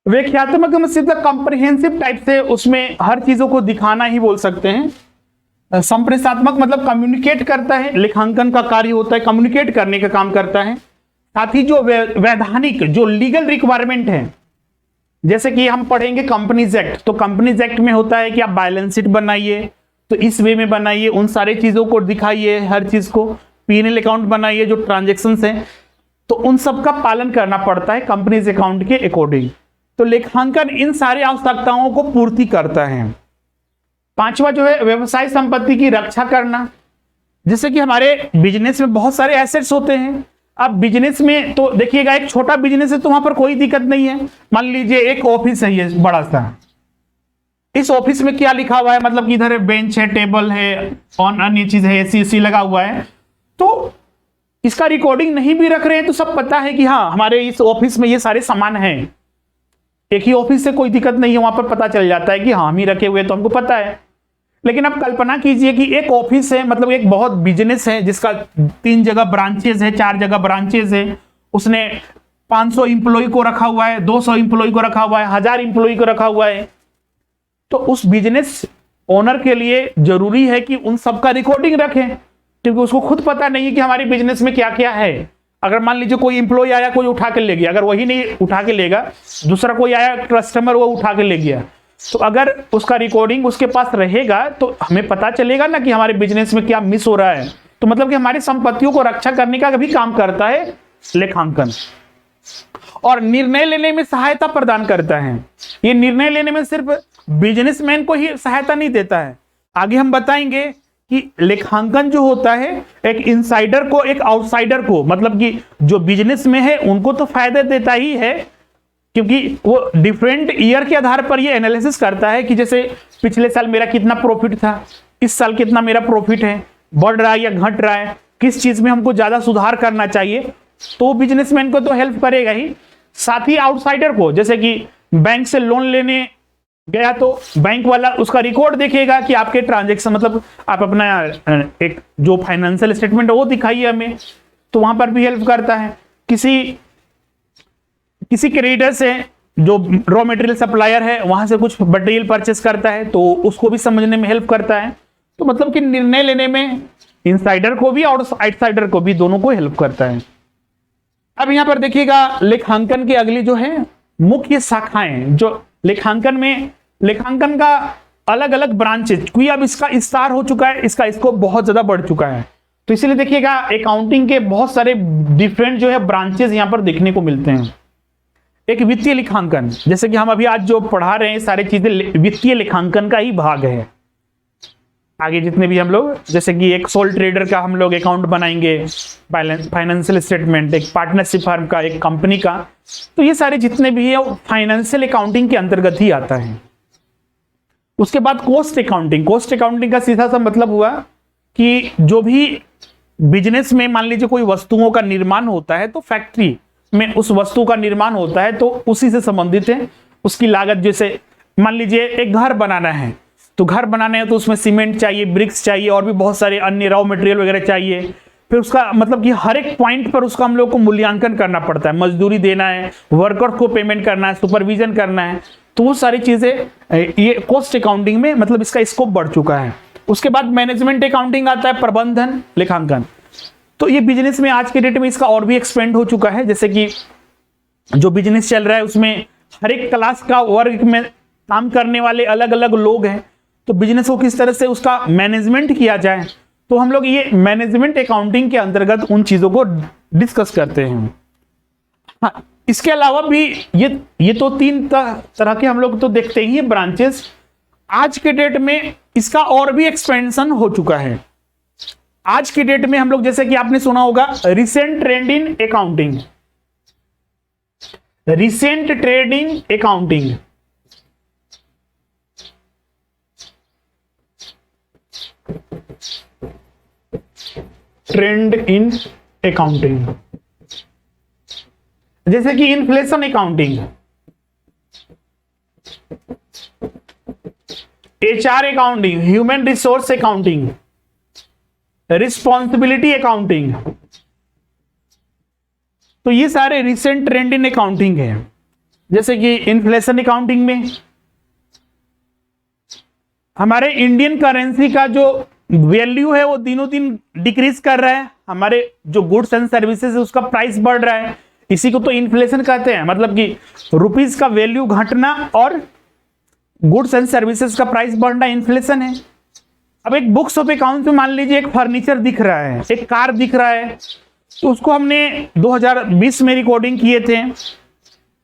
व्याख्यात्मक में सीधा कॉम्प्रिहेंसिव टाइप से उसमें हर चीजों को दिखाना ही बोल सकते हैं। संप्रेषणात्मक मतलब कम्युनिकेट करता है, लेखांकन का कार्य होता है कम्युनिकेट करने का काम करता है। साथ ही जो वैधानिक जो लीगल रिक्वायरमेंट है, जैसे कि हम पढ़ेंगे कंपनीज एक्ट, तो कंपनीज एक्ट में होता है कि आप बैलेंस शीट बनाइए तो इस वे में बनाइए, उन सारे चीजों को दिखाइए, हर चीज को P&L अकाउंट बनाइए, जो ट्रांजेक्शन्स हैं तो उन सब का पालन करना पड़ता है कंपनीज अकाउंट के अकॉर्डिंग। तो लेखांकन इन सारी आवश्यकताओं को पूर्ति करता है। पांचवा जो है व्यवसाय संपत्ति की रक्षा करना, जैसे कि हमारे बिजनेस में बहुत सारे एसेट्स होते हैं। अब बिजनेस में तो देखिएगा, एक छोटा बिजनेस है तो वहां पर कोई दिक्कत नहीं है। मान लीजिए एक ऑफिस है ये बड़ा सा, इस ऑफिस में क्या लिखा हुआ है, मतलब कि इधर बेंच है, टेबल है और अन्य चीज है, एसी लगा हुआ है, तो इसका रिकॉर्डिंग नहीं भी रख रहे हैं तो सब पता है कि हाँ हमारे इस ऑफिस में ये सारे सामान हैं। एक ही ऑफिस से कोई दिक्कत नहीं है, वहां पर पता चल जाता है कि हाँ हम ही रखे हुए तो हमको पता है। लेकिन अब कल्पना कीजिए कि एक ऑफिस है, मतलब एक बहुत बिजनेस है जिसका 3 जगह ब्रांचेज है, 4 जगह ब्रांचेज है, उसने 500 इंप्लॉय को रखा हुआ है, 200 इंप्लॉय को रखा हुआ है, 1000 इंप्लॉय को रखा हुआ है। तो उस बिजनेस ओनर के लिए जरूरी है कि उन सबका रिकॉर्डिंग रखें, क्योंकि उसको खुद पता नहीं है कि हमारे बिजनेस में क्या क्या है। अगर मान लीजिए कोई इंप्लॉय आया, कोई उठा के ले गया, अगर वही नहीं उठा के लेगा, दूसरा कोई आया कस्टमर, वो उठा के ले गया, तो अगर उसका रिकॉर्डिंग उसके पास रहेगा तो हमें पता चलेगा ना कि हमारे बिजनेस में क्या मिस हो रहा है। तो मतलब कि हमारी संपत्तियों को रक्षा करने का भी काम करता है लेखांकन, और निर्णय लेने में सहायता प्रदान करता है। ये निर्णय लेने में सिर्फ बिजनेसमैन को ही सहायता नहीं देता है, आगे हम बताएंगे कि लेखांकन जो होता है एक इनसाइडर को, एक आउटसाइडर को, मतलब कि जो बिजनेस में है उनको तो फायदा देता ही है, क्योंकि वो डिफरेंट ईयर के आधार पर ये एनालिसिस करता है कि जैसे पिछले साल मेरा कितना प्रॉफिट था, इस साल कितना मेरा प्रॉफिट है, बढ़ रहा है या घट रहा है, किस चीज में हमको ज्यादा सुधार करना चाहिए, तो बिजनेसमैन को तो हेल्प करेगा ही। साथ ही आउटसाइडर को, जैसे कि बैंक से लोन लेने गया तो बैंक वाला उसका रिकॉर्ड देखेगा कि आपके ट्रांजेक्शन, मतलब आप अपना एक जो फाइनेंशियल स्टेटमेंट है वो दिखाइए हमें, तो वहां पर भी हेल्प करता है। किसी क्रेडिटर से, जो रॉ मटेरियल सप्लायर है, वहां से कुछ मटेरियल परचेस करता है तो उसको भी समझने में हेल्प करता है। तो मतलब कि निर्णय लेने में इनसाइडर को भी और आउटसाइडर को भी, दोनों को हेल्प करता है। अब यहां पर देखिएगा लेखांकन की अगली जो है मुख्य शाखाएं, जो लेखांकन में लेखांकन का अलग अलग ब्रांचेज, क्योंकि अब इसका विस्तार हो चुका है, इसका स्कोप बहुत ज्यादा बढ़ चुका है, तो इसलिए देखिएगा अकाउंटिंग के बहुत सारे डिफरेंट जो है ब्रांचेज यहां पर देखने को मिलते हैं। एक वित्तीय लेखांकन, जैसे कि हम अभी आज जो पढ़ा रहे हैं सारी चीजें वित्तीय लेखांकन का ही भाग है। आगे जितने भी हम लोग, जैसे कि एक सोल ट्रेडर का हम लोग अकाउंट बनाएंगे, फाइनेंशियल स्टेटमेंट, एक पार्टनरशिप फर्म का, एक कंपनी का, तो ये सारे जितने भी है फाइनेंशियल अकाउंटिंग के अंतर्गत ही आता है। उसके बाद कॉस्ट अकाउंटिंग। कॉस्ट अकाउंटिंग का सीधा सा मतलब हुआ कि जो भी बिजनेस में मान लीजिए कोई वस्तुओं का निर्माण होता है, तो फैक्ट्री में उस वस्तु का निर्माण होता है तो उसी से संबंधित है उसकी लागत। जैसे मान लीजिए एक घर बनाना है, तो घर बनाने है तो उसमें सीमेंट चाहिए, ब्रिक्स चाहिए और भी बहुत सारे अन्य रॉ मटेरियल वगैरह चाहिए। फिर उसका मतलब कि हर एक पॉइंट पर उसका हम लोग को मूल्यांकन करना पड़ता है, मजदूरी देना है, वर्कर्स को पेमेंट करना है, सुपरविजन करना है, तो वो सारी चीजें ये कॉस्ट अकाउंटिंग में मतलब इसका स्कोप बढ़ चुका है। उसके बाद मैनेजमेंट अकाउंटिंग आता है, प्रबंधन लेखांकन। तो ये बिजनेस में आज के डेट में इसका और भी एक्सपेंड हो चुका है, जैसे कि जो बिजनेस चल रहा है उसमें हर एक क्लास का वर्ग में काम करने वाले अलग अलग लोग हैं, तो बिजनेस को किस तरह से उसका मैनेजमेंट किया जाए, तो हम लोग ये मैनेजमेंट अकाउंटिंग के अंतर्गत उन चीजों को डिस्कस करते हैं। हाँ, इसके अलावा भी ये तो तीन तरह के हम लोग तो देखते ही ब्रांचेस। आज के डेट में इसका और भी एक्सपेंशन हो चुका है। आज की डेट में हम लोग, जैसे कि आपने सुना होगा recent trend in accounting, recent trading accounting, trend in accounting, जैसे कि inflation accounting, HR accounting, human resource accounting, responsibility accounting, तो ये सारे रिसेंट ट्रेंड इन अकाउंटिंग है। जैसे कि इन्फ्लेशन अकाउंटिंग में हमारे इंडियन करेंसी का जो वैल्यू है वो दिनों दिन डिक्रीज कर रहा है, हमारे जो गुड्स एंड सर्विसेज है उसका प्राइस बढ़ रहा है, इसी को तो इन्फ्लेशन कहते हैं। मतलब कि रुपीस का वैल्यू घटना और गुड्स एंड सर्विसेज का प्राइस बढ़ना इन्फ्लेशन है। अब एक बुक्स ऑफ अकाउंट में मान लीजिए एक फर्नीचर दिख रहा है, एक कार दिख रहा है, तो उसको हमने 2020 में रिकॉर्डिंग किए थे,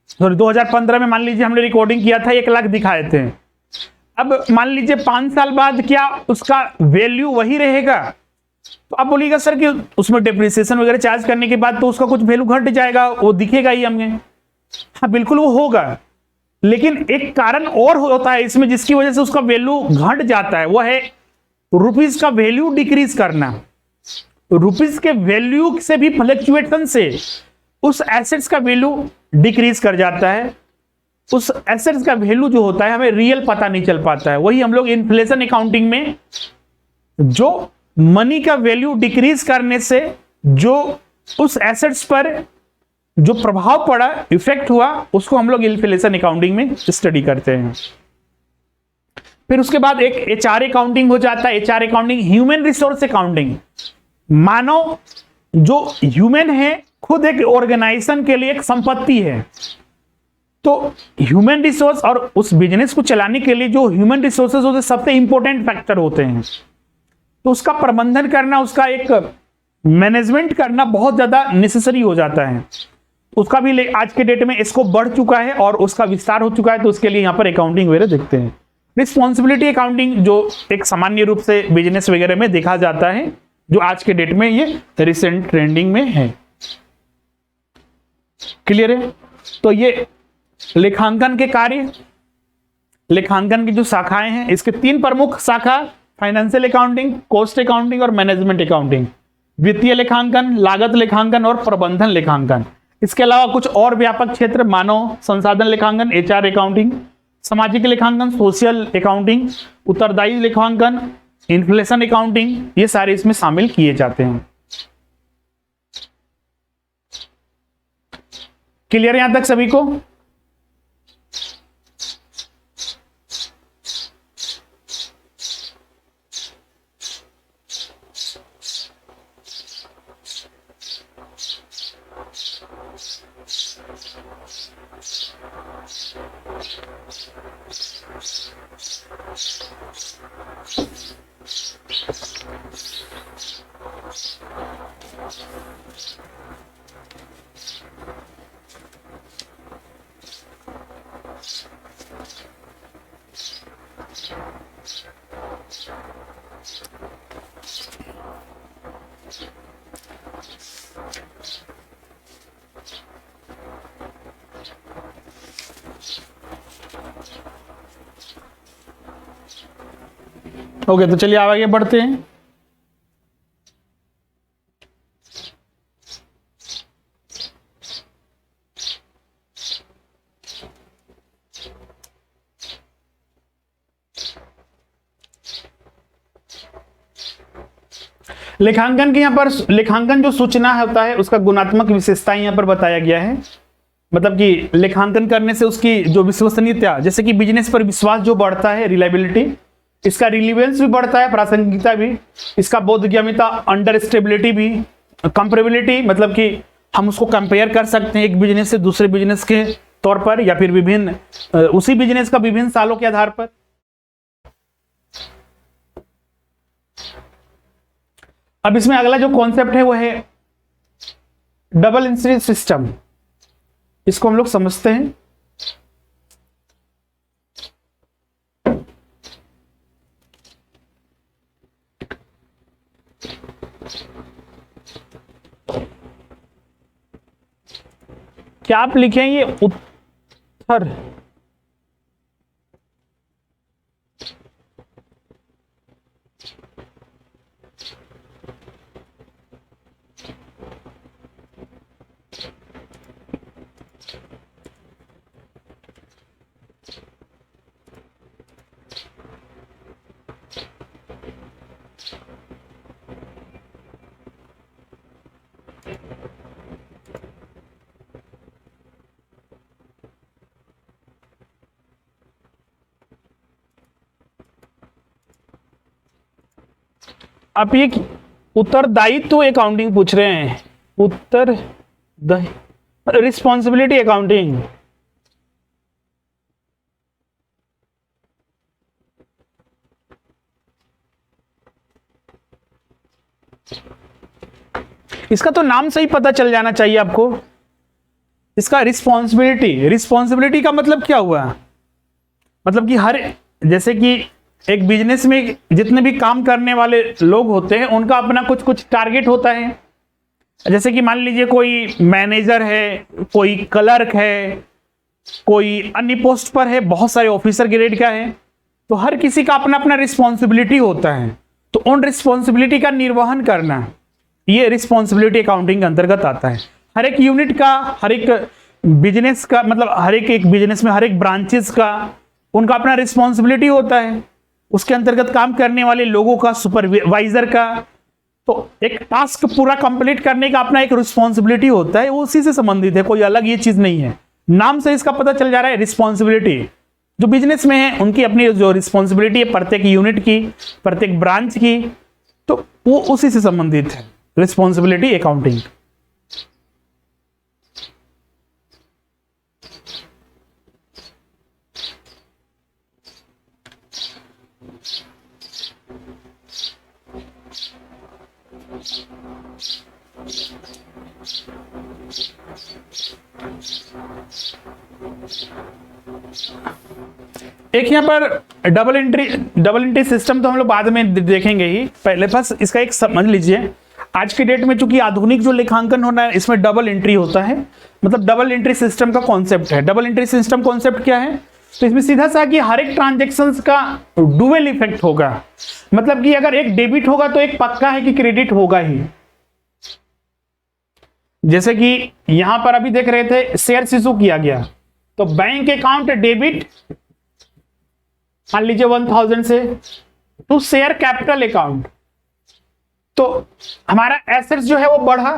सॉरी 2015 में मान लीजिए हमने रिकॉर्डिंग किया था, 1 लाख दिखाए थे। अब मान लीजिए 5 साल बाद क्या उसका वैल्यू वही रहेगा? तो आप बोलिएगा सर कि उसमें डेप्रिसिएशन वगैरह चार्ज करने के बाद तो उसका कुछ वैल्यू घट जाएगा, वो दिखेगा ही हमें। हाँ बिल्कुल वो होगा, लेकिन एक कारण और होता है इसमें जिसकी वजह से उसका वैल्यू घट जाता है, वह है रुपीस का वैल्यू डिक्रीज करना। रुपीस के वैल्यू से भी फ्लक्चुएशन से उस एसेट्स का वैल्यू डिक्रीज कर जाता है। उस एसेट्स का वैल्यू जो होता है हमें रियल पता नहीं चल पाता है। वही हम लोग इन्फ्लेशन अकाउंटिंग में जो मनी का वैल्यू डिक्रीज करने से जो उस एसेट्स पर जो प्रभाव पड़ा, इफेक्ट हुआ, उसको हम लोग इन्फ्लेशन अकाउंटिंग में स्टडी करते हैं। फिर उसके बाद एक एचआर अकाउंटिंग हो जाता है। HR accounting human resource accounting, मानव जो ह्यूमन है खुद एक ऑर्गेनाइजेशन के लिए एक संपत्ति है, तो ह्यूमन रिसोर्स और उस बिजनेस को चलाने के लिए जो ह्यूमन रिसोर्सेज होते हैं सबसे इंपॉर्टेंट फैक्टर होते हैं, तो उसका प्रबंधन करना, उसका एक मैनेजमेंट करना बहुत ज्यादा नेसेसरी हो जाता है। उसका भी आज के डेट में स्कोप बढ़ चुका है और उसका विस्तार हो चुका है, तो उसके लिए यहाँ पर अकाउंटिंग वगैरह देखते हैं। रिस्पॉन्सिबिलिटी अकाउंटिंग जो एक सामान्य रूप से बिजनेस वगैरह में देखा जाता है, जो आज के डेट में ये रिसेंट ट्रेंडिंग में है। क्लियर है? तो ये लेखांकन के कार्य, लेखांकन की जो शाखाएं हैं, इसके 3 प्रमुख शाखा, फाइनेंशियल अकाउंटिंग, कॉस्ट अकाउंटिंग और मैनेजमेंट अकाउंटिंग। वित्तीय लेखांकन, लागत लेखांकन और प्रबंधन लेखांकन। इसके अलावा कुछ और व्यापक क्षेत्र, मानव संसाधन लेखांकन, एचआर अकाउंटिंग, सामाजिक लेखांकन, सोशल अकाउंटिंग, उत्तरदायी लेखांकन, इन्फ्लेशन अकाउंटिंग, ये सारे इसमें शामिल किए जाते हैं। क्लियर यहां तक सभी को? ओके, तो चलिए आगे बढ़ते हैं। लेखांकन के यहाँ पर लेखांकन जो सूचना होता है उसका गुणात्मक विशेषताएं यहाँ पर बताया गया है। मतलब कि लेखांकन करने से उसकी जो विश्वसनीयता, जैसे कि बिजनेस पर विश्वास जो बढ़ता है, रिलायबिलिटी, इसका रिलीवेंस भी बढ़ता है, प्रासंगिकता भी, इसका बोधगम्यता, अंडर स्टेबिलिटी भी, कंपेरेबिलिटी, मतलब कि हम उसको कंपेयर कर सकते हैं एक बिजनेस से दूसरे बिजनेस के तौर पर, या फिर विभिन्न उसी बिजनेस का विभिन्न सालों के आधार पर। अब इसमें अगला जो कॉन्सेप्ट है वो है डबल एंट्री सिस्टम। इसको हम लोग समझते हैं। क्या आप लिखेंगे उत्तर आप ये उत्तरदायित्व अकाउंटिंग पूछ रहे हैं, उत्तरदायित्व रिस्पॉन्सिबिलिटी अकाउंटिंग। इसका तो नाम से ही पता चल जाना चाहिए आपको। इसका रिस्पॉन्सिबिलिटी का मतलब क्या हुआ? मतलब कि हर, जैसे कि एक बिजनेस में जितने भी काम करने वाले लोग होते हैं उनका अपना कुछ कुछ टारगेट होता है। जैसे कि मान लीजिए कोई मैनेजर है, कोई क्लर्क है, कोई अन्य पोस्ट पर है, बहुत सारे ऑफिसर ग्रेड का है, तो हर किसी का अपना अपना रिस्पॉन्सिबिलिटी होता है। तो उन रिस्पॉन्सिबिलिटी का निर्वहन करना, ये रिस्पॉन्सिबिलिटी अकाउंटिंग के अंतर्गत आता है। हर एक यूनिट का, हर एक बिजनेस का, मतलब हर एक बिजनेस में हर एक ब्रांचेस का उनका अपना रिस्पॉन्सिबिलिटी होता है। उसके अंतर्गत काम करने वाले लोगों का, सुपरवाइजर का, तो एक टास्क पूरा कंप्लीट करने का अपना एक रिस्पॉन्सिबिलिटी होता है, वो उसी से संबंधित है, कोई अलग ये चीज नहीं है। नाम से इसका पता चल जा रहा है। रिस्पॉन्सिबिलिटी जो बिजनेस में है उनकी अपनी जो रिस्पॉन्सिबिलिटी है प्रत्येक यूनिट की, प्रत्येक ब्रांच की, तो वो उसी से संबंधित है, रिस्पॉन्सिबिलिटी अकाउंटिंग। एक यहाँ पर डबल एंट्री सिस्टम तो हम लोग बाद में देखेंगे ही, पहले बस इसका एक समझ लीजिए। आज की डेट में चूंकि आधुनिक जो लेखांकन होना है इसमें डबल एंट्री होता है, मतलब डबल एंट्री सिस्टम का कॉन्सेप्ट है। डबल एंट्री सिस्टम कॉन्सेप्ट क्या है? तो इसमें सीधा सा कि हर एक ट्रांजेक्शन्स का डुअल इफेक्ट होगा, मतलब कि अगर एक डेबिट होगा तो एक पक्का है कि क्रेडिट होगा ही। जैसे कि यहां पर अभी देख रहे थे शेयर इशू किया गया, तो बैंक अकाउंट डेबिट मान लीजिए 1000 से टू शेयर कैपिटल अकाउंट, तो हमारा एसेट्स जो है वो बढ़ा,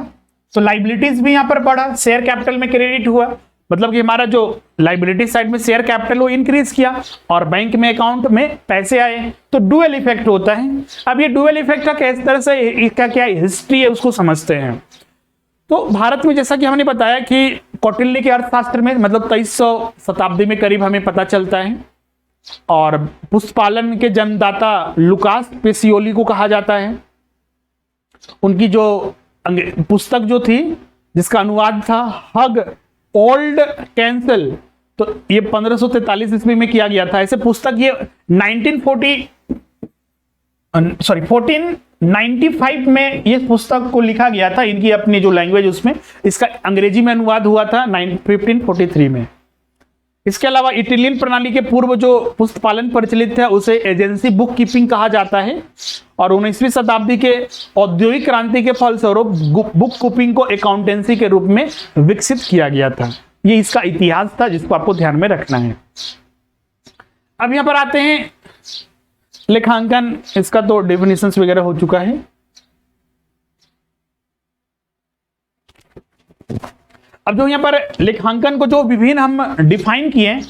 तो लाइबिलिटीज भी यहां पर बढ़ा, शेयर कैपिटल में क्रेडिट हुआ, मतलब कि हमारा जो लाइबिलिटी साइड में शेयर कैपिटल वो इंक्रीज किया और बैंक में अकाउंट में पैसे आए, तो डुअल इफेक्ट होता है। अब ये डुअल इफेक्ट का किस तरह से, इसका क्या हिस्ट्री है उसको समझते हैं। तो भारत में जैसा कि हमने बताया कि कौटिल्य के अर्थशास्त्र में, मतलब 2300 शताब्दी में करीब हमें पता चलता है। और पुष्पालन के जन्मदाता लुकास पेसियोली को कहा जाता है। उनकी जो पुस्तक जो थी, जिसका अनुवाद था हग ओल्ड कैंसल, तो ये 1543 ईस्वी में किया गया था। ऐसे पुस्तक ये 1495 में ये पुस्तक को लिखा गया था, इनकी अपनी जो लैंग्वेज उसमें। इसका अंग्रेजी में अनुवाद हुआ था 1543 में। इसके अलावा इटालियन प्रणाली के पूर्व जो पुस्तपालन प्रचलित है उसे एजेंसी बुक कीपिंग कहा जाता है। और 19वीं शताब्दी के औद्योगिक क्रांति के फलस्वरूप बुक कीपिंग को अकाउंटेंसी के रूप में विकसित किया गया था। ये इसका इतिहास था जिसको आपको ध्यान में रखना है। अब यहां पर आते हैं लेखांकन, इसका तो डेफिनेशंस वगैरह हो चुका है। अब जो यहाँ पर लेखांकन को जो विभिन्न हम डिफाइन किए,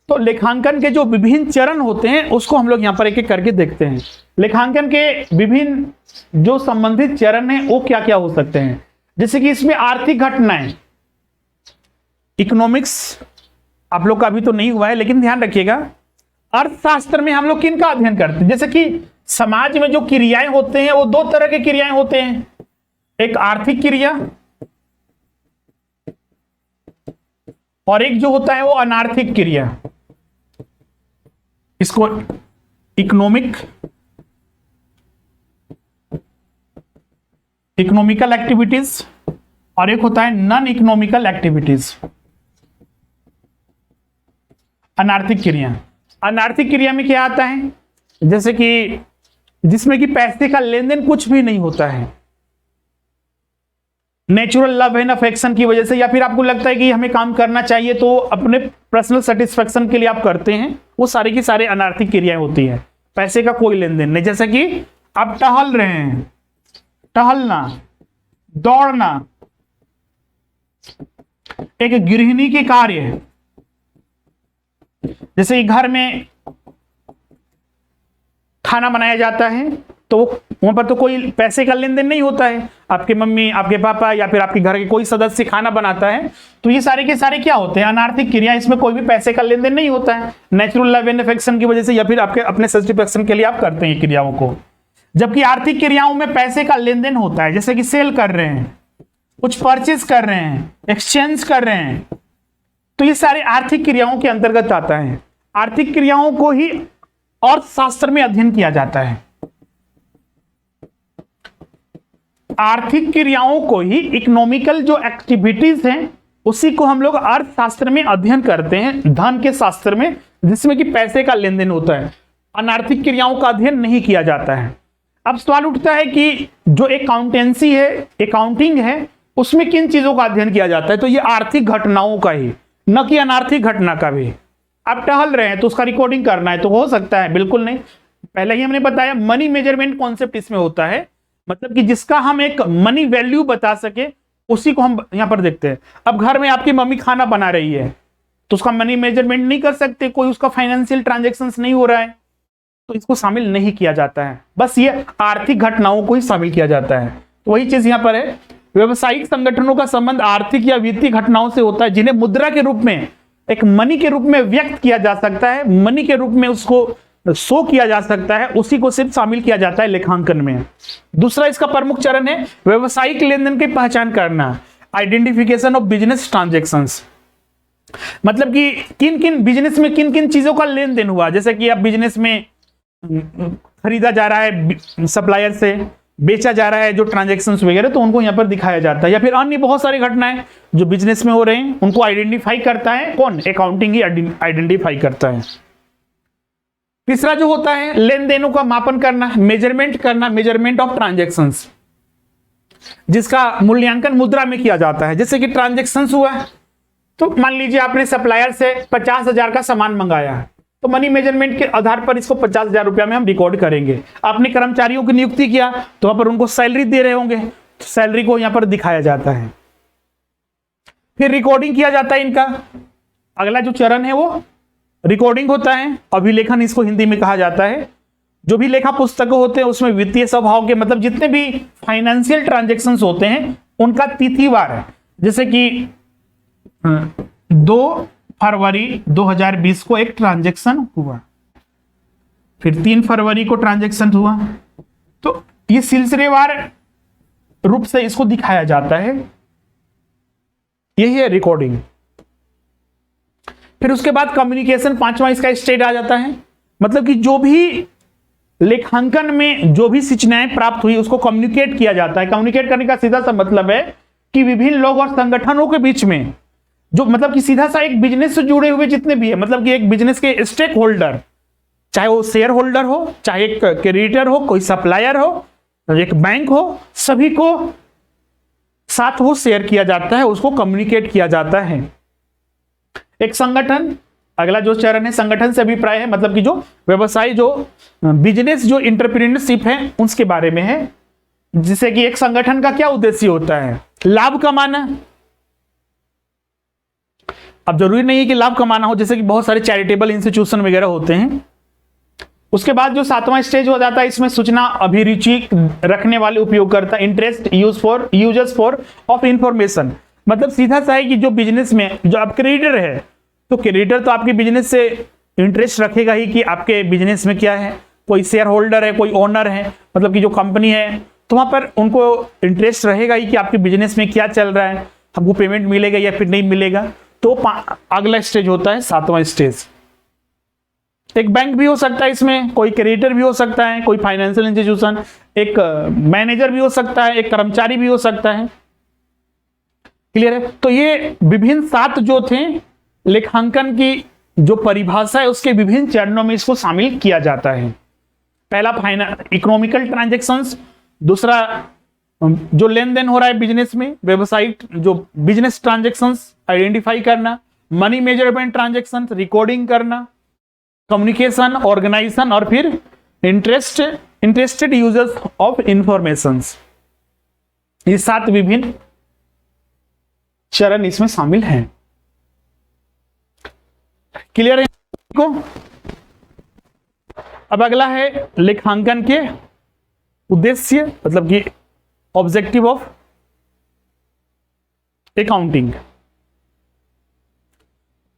तो लेखांकन के जो विभिन्न चरण होते हैं उसको हम लोग यहाँ पर एक एक करके देखते हैं। लेखांकन के विभिन्न जो संबंधित चरण हैं वो क्या क्या हो सकते हैं। जैसे कि इसमें आर्थिक घटनाएं, इकोनॉमिक्स आप लोग का अभी तो नहीं हुआ है, लेकिन ध्यान रखिएगा अर्थशास्त्र में हम लोग किन का अध्ययन करते हैं। जैसे कि समाज में जो क्रियाएं होते हैं वो दो तरह की क्रियाएं होते हैं, एक आर्थिक क्रिया और एक जो होता है वो अनार्थिक क्रिया। इसको इकोनॉमिकल एक्टिविटीज और एक होता है नॉन इकोनॉमिकल एक्टिविटीज, अनार्थिक क्रिया। अनार्थिक क्रिया में क्या आता है, जैसे कि जिसमें कि पैसे का लेन देन कुछ भी नहीं होता है, नेचुरल लव एंड अफेक्शन की वजह से, या फिर आपको लगता है कि हमें काम करना चाहिए तो अपने पर्सनल सेटिस्फेक्शन के लिए आप करते हैं, वो सारे की सारे अनार्थिक क्रियाएं होती है। पैसे का कोई लेन देन नहीं। जैसे कि आप टहल रहे हैं, टहलना, दौड़ना, एक गृहिणी के कार्य है। जैसे घर में खाना बनाया जाता है तो वहां पर तो कोई पैसे का लेन देन नहीं होता है। आपके मम्मी, आपके पापा या फिर आपके घर के कोई सदस्य खाना बनाता है, तो ये सारे के सारे क्या होते हैं, अनार्थिक क्रिया। इसमें कोई भी पैसे का लेन देन नहीं होता है, नेचुरल लव एंड अफेक्शन की वजह से या फिर आपके अपने सेटिस्फेक्शन के लिए आप करते हैं क्रियाओं को। जबकि आर्थिक क्रियाओं में पैसे का लेन देन होता है, जैसे कि सेल कर रहे हैं, कुछ परचेज कर रहे हैं, एक्सचेंज कर रहे हैं, तो ये सारे आर्थिक क्रियाओं के अंतर्गत आता है। आर्थिक क्रियाओं को ही अर्थशास्त्र में अध्ययन किया जाता है। आर्थिक क्रियाओं को ही, इकोनॉमिकल जो एक्टिविटीज हैं उसी को हम लोग अर्थशास्त्र में अध्ययन करते हैं, धन के शास्त्र में, जिसमें कि पैसे का लेन देन होता है। अनार्थिक क्रियाओं का अध्ययन नहीं किया जाता है। अब सवाल उठता है कि जो अकाउंटेंसी है, अकाउंटिंग है, उसमें किन चीजों का अध्ययन किया जाता है, तो ये आर्थिक घटनाओं का ही, न कि अनार्थिक घटना का भी। आप टहल रहे हैं तो उसका रिकॉर्डिंग करना है तो हो सकता है, बिल्कुल नहीं। पहले ही हमने बताया मनी मेजरमेंट कॉन्सेप्ट इसमें होता है, मतलब कि जिसका हम एक मनी वैल्यू बता सके उसी को हम यहां पर देखते हैं। अब घर में आपकी मम्मी खाना बना रही है तो उसका मनी मेजरमेंट नहीं कर सकते, कोई उसका फाइनेंशियल ट्रांजैक्शंस नहीं हो रहा है, तो इसको शामिल नहीं किया जाता है। बस ये आर्थिक घटनाओं को ही शामिल किया जाता है। तो वही चीज यहां पर है, व्यवसायिक संगठनों का संबंध आर्थिक या वित्तीय घटनाओं से होता है जिन्हें मुद्रा के रूप में, एक मनी के रूप में व्यक्त किया जा सकता है, मनी के रूप में उसको शो किया जा सकता है, उसी को सिर्फ शामिल किया जाता है लेखांकन में। दूसरा इसका प्रमुख चरण है व्यवसायिक लेन देन की पहचान करना, आइडेंटिफिकेशन ऑफ बिजनेस ट्रांजैक्शंस। मतलब कि किन किन बिजनेस में किन किन चीजों का लेन देन हुआ। जैसे कि अब बिजनेस में खरीदा जा रहा है सप्लायर से, बेचा जा रहा है जो ट्रांजैक्शंस वगैरह, तो उनको यहां पर दिखाया जाता है। या फिर अन्य बहुत सारी घटनाएं जो बिजनेस में हो रहे हैं उनको आइडेंटिफाई करता है कौन, अकाउंटिंग ही आइडेंटिफाई करता है। तीसरा जो होता है लेन देनों का मापन करना, मेजरमेंट करना, मेजरमेंट ऑफ ट्रांजैक्शंस, जिसका मूल्यांकन मुद्रा में किया जाता है। जैसे कि ट्रांजैक्शंस हुआ है तो मान लीजिए आपने सप्लायर से 50,000 का सामान मंगाया है, तो मनी मेजरमेंट के आधार पर इसको 50,000 रुपया में हम रिकॉर्ड करेंगे। आपने कर्मचारियों की नियुक्ति किया तो वहां पर उनको सैलरी दे रहे होंगे, तो सैलरी को यहां पर दिखाया जाता है। फिर रिकॉर्डिंग किया जाता है इनका। अगला जो चरण है वो रिकॉर्डिंग होता है, अभिलेखन इसको हिंदी में कहा जाता है। जो भी लेखा पुस्तक होते हैं उसमें वित्तीय स्वभाव के, मतलब जितने भी फाइनेंशियल ट्रांजैक्शंस होते हैं उनका तिथिवार है। जैसे कि 2 फरवरी 2020 को एक ट्रांजैक्शन हुआ, फिर 3 फरवरी को ट्रांजैक्शन हुआ। तो ये सिलसिलेवार रूप से इसको दिखाया जाता है, यही है रिकॉर्डिंग। फिर उसके बाद कम्युनिकेशन, 5वां इसका स्टेज आ जाता है। मतलब कि जो भी लेखांकन में जो भी सूचनाएं प्राप्त हुई उसको कम्युनिकेट किया जाता है। कम्युनिकेट करने का सीधा सा मतलब है कि विभिन्न लोग और संगठनों के बीच में जो, मतलब कि सीधा सा एक बिजनेस से जुड़े हुए जितने भी है, मतलब कि एक बिजनेस के स्टेक होल्डर, चाहे वो शेयर होल्डर हो, चाहे एक क्रेडिटर हो, कोई सप्लायर हो, एक बैंक हो, सभी को साथ वो शेयर किया जाता है, उसको कम्युनिकेट किया जाता है। एक संगठन, अगला जो चरण है संगठन से अभिप्राय है, मतलब कि जो व्यवसाय, जो बिजनेस, जो एंटरप्रेन्योरशिप है उसके बारे में है। जिससे कि एक संगठन का क्या उद्देश्य होता है, लाभ कमाना। अब जरूरी नहीं है कि लाभ कमाना हो, जैसे कि बहुत सारे चैरिटेबल इंस्टीट्यूशन वगैरह होते हैं। उसके बाद जो 7वां स्टेज हो जाता है, इसमें सूचना अभिरुचि रखने वाले उपयोगकर्ता, interest users for of information. मतलब सीधा सा है कि जो बिजनेस में जो आप क्रेडिटर है, तो क्रेडिटर तो आपके बिजनेस से इंटरेस्ट रखेगा ही कि आपके बिजनेस में क्या है। कोई शेयर होल्डर है, कोई ओनर है, मतलब कि जो कंपनी है, तो वहां पर उनको इंटरेस्ट रहेगा ही कि आपके बिजनेस में क्या चल रहा है, हमको पेमेंट मिलेगा या फिर नहीं मिलेगा। तो अगला स्टेज होता है 7वां स्टेज। एक बैंक भी हो सकता है इसमें, कोई क्रेडिटर भी हो सकता है, कोई फाइनेंशियल इंस्टीट्यूशन, एक मैनेजर भी हो सकता है, एक कर्मचारी भी हो सकता है। क्लियर है? तो ये विभिन्न 7 जो थे लेखांकन की जो परिभाषा है उसके विभिन्न चरणों में इसको शामिल किया जाता है। पहला इकोनॉमिकल ट्रांजैक्शंस, दूसरा जो लेन देन हो रहा है बिजनेस में, व्यवसायिक जो बिजनेस ट्रांजैक्शंस आइडेंटिफाई करना, मनी मेजरमेंट ट्रांजैक्शन रिकॉर्डिंग करना, कम्युनिकेशन, ऑर्गेनाइजेशन, और फिर इंटरेस्टेड यूजर्स ऑफ इंफॉर्मेशन। ये 7 विभिन्न चरण इसमें शामिल हैं। क्लियर है को? अब अगला है लेखांकन के उद्देश्य, मतलब कि ऑब्जेक्टिव ऑफ अकाउंटिंग।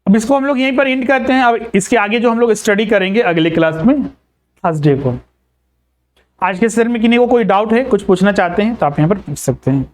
अब इसको हम लोग यहीं पर एंड करते हैं। अब इसके आगे जो हम लोग स्टडी करेंगे अगले क्लास में थर्सडे को। आज के सेशन में किसी को कोई डाउट है, कुछ पूछना चाहते हैं तो आप यहां पर पूछ सकते हैं।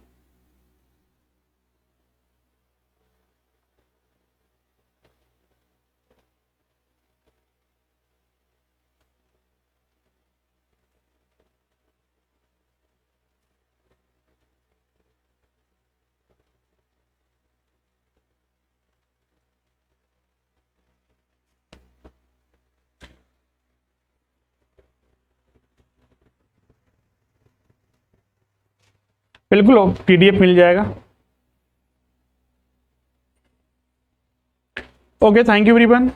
बिल्कुल, पीडीएफ मिल जाएगा। Okay, thank you everyone.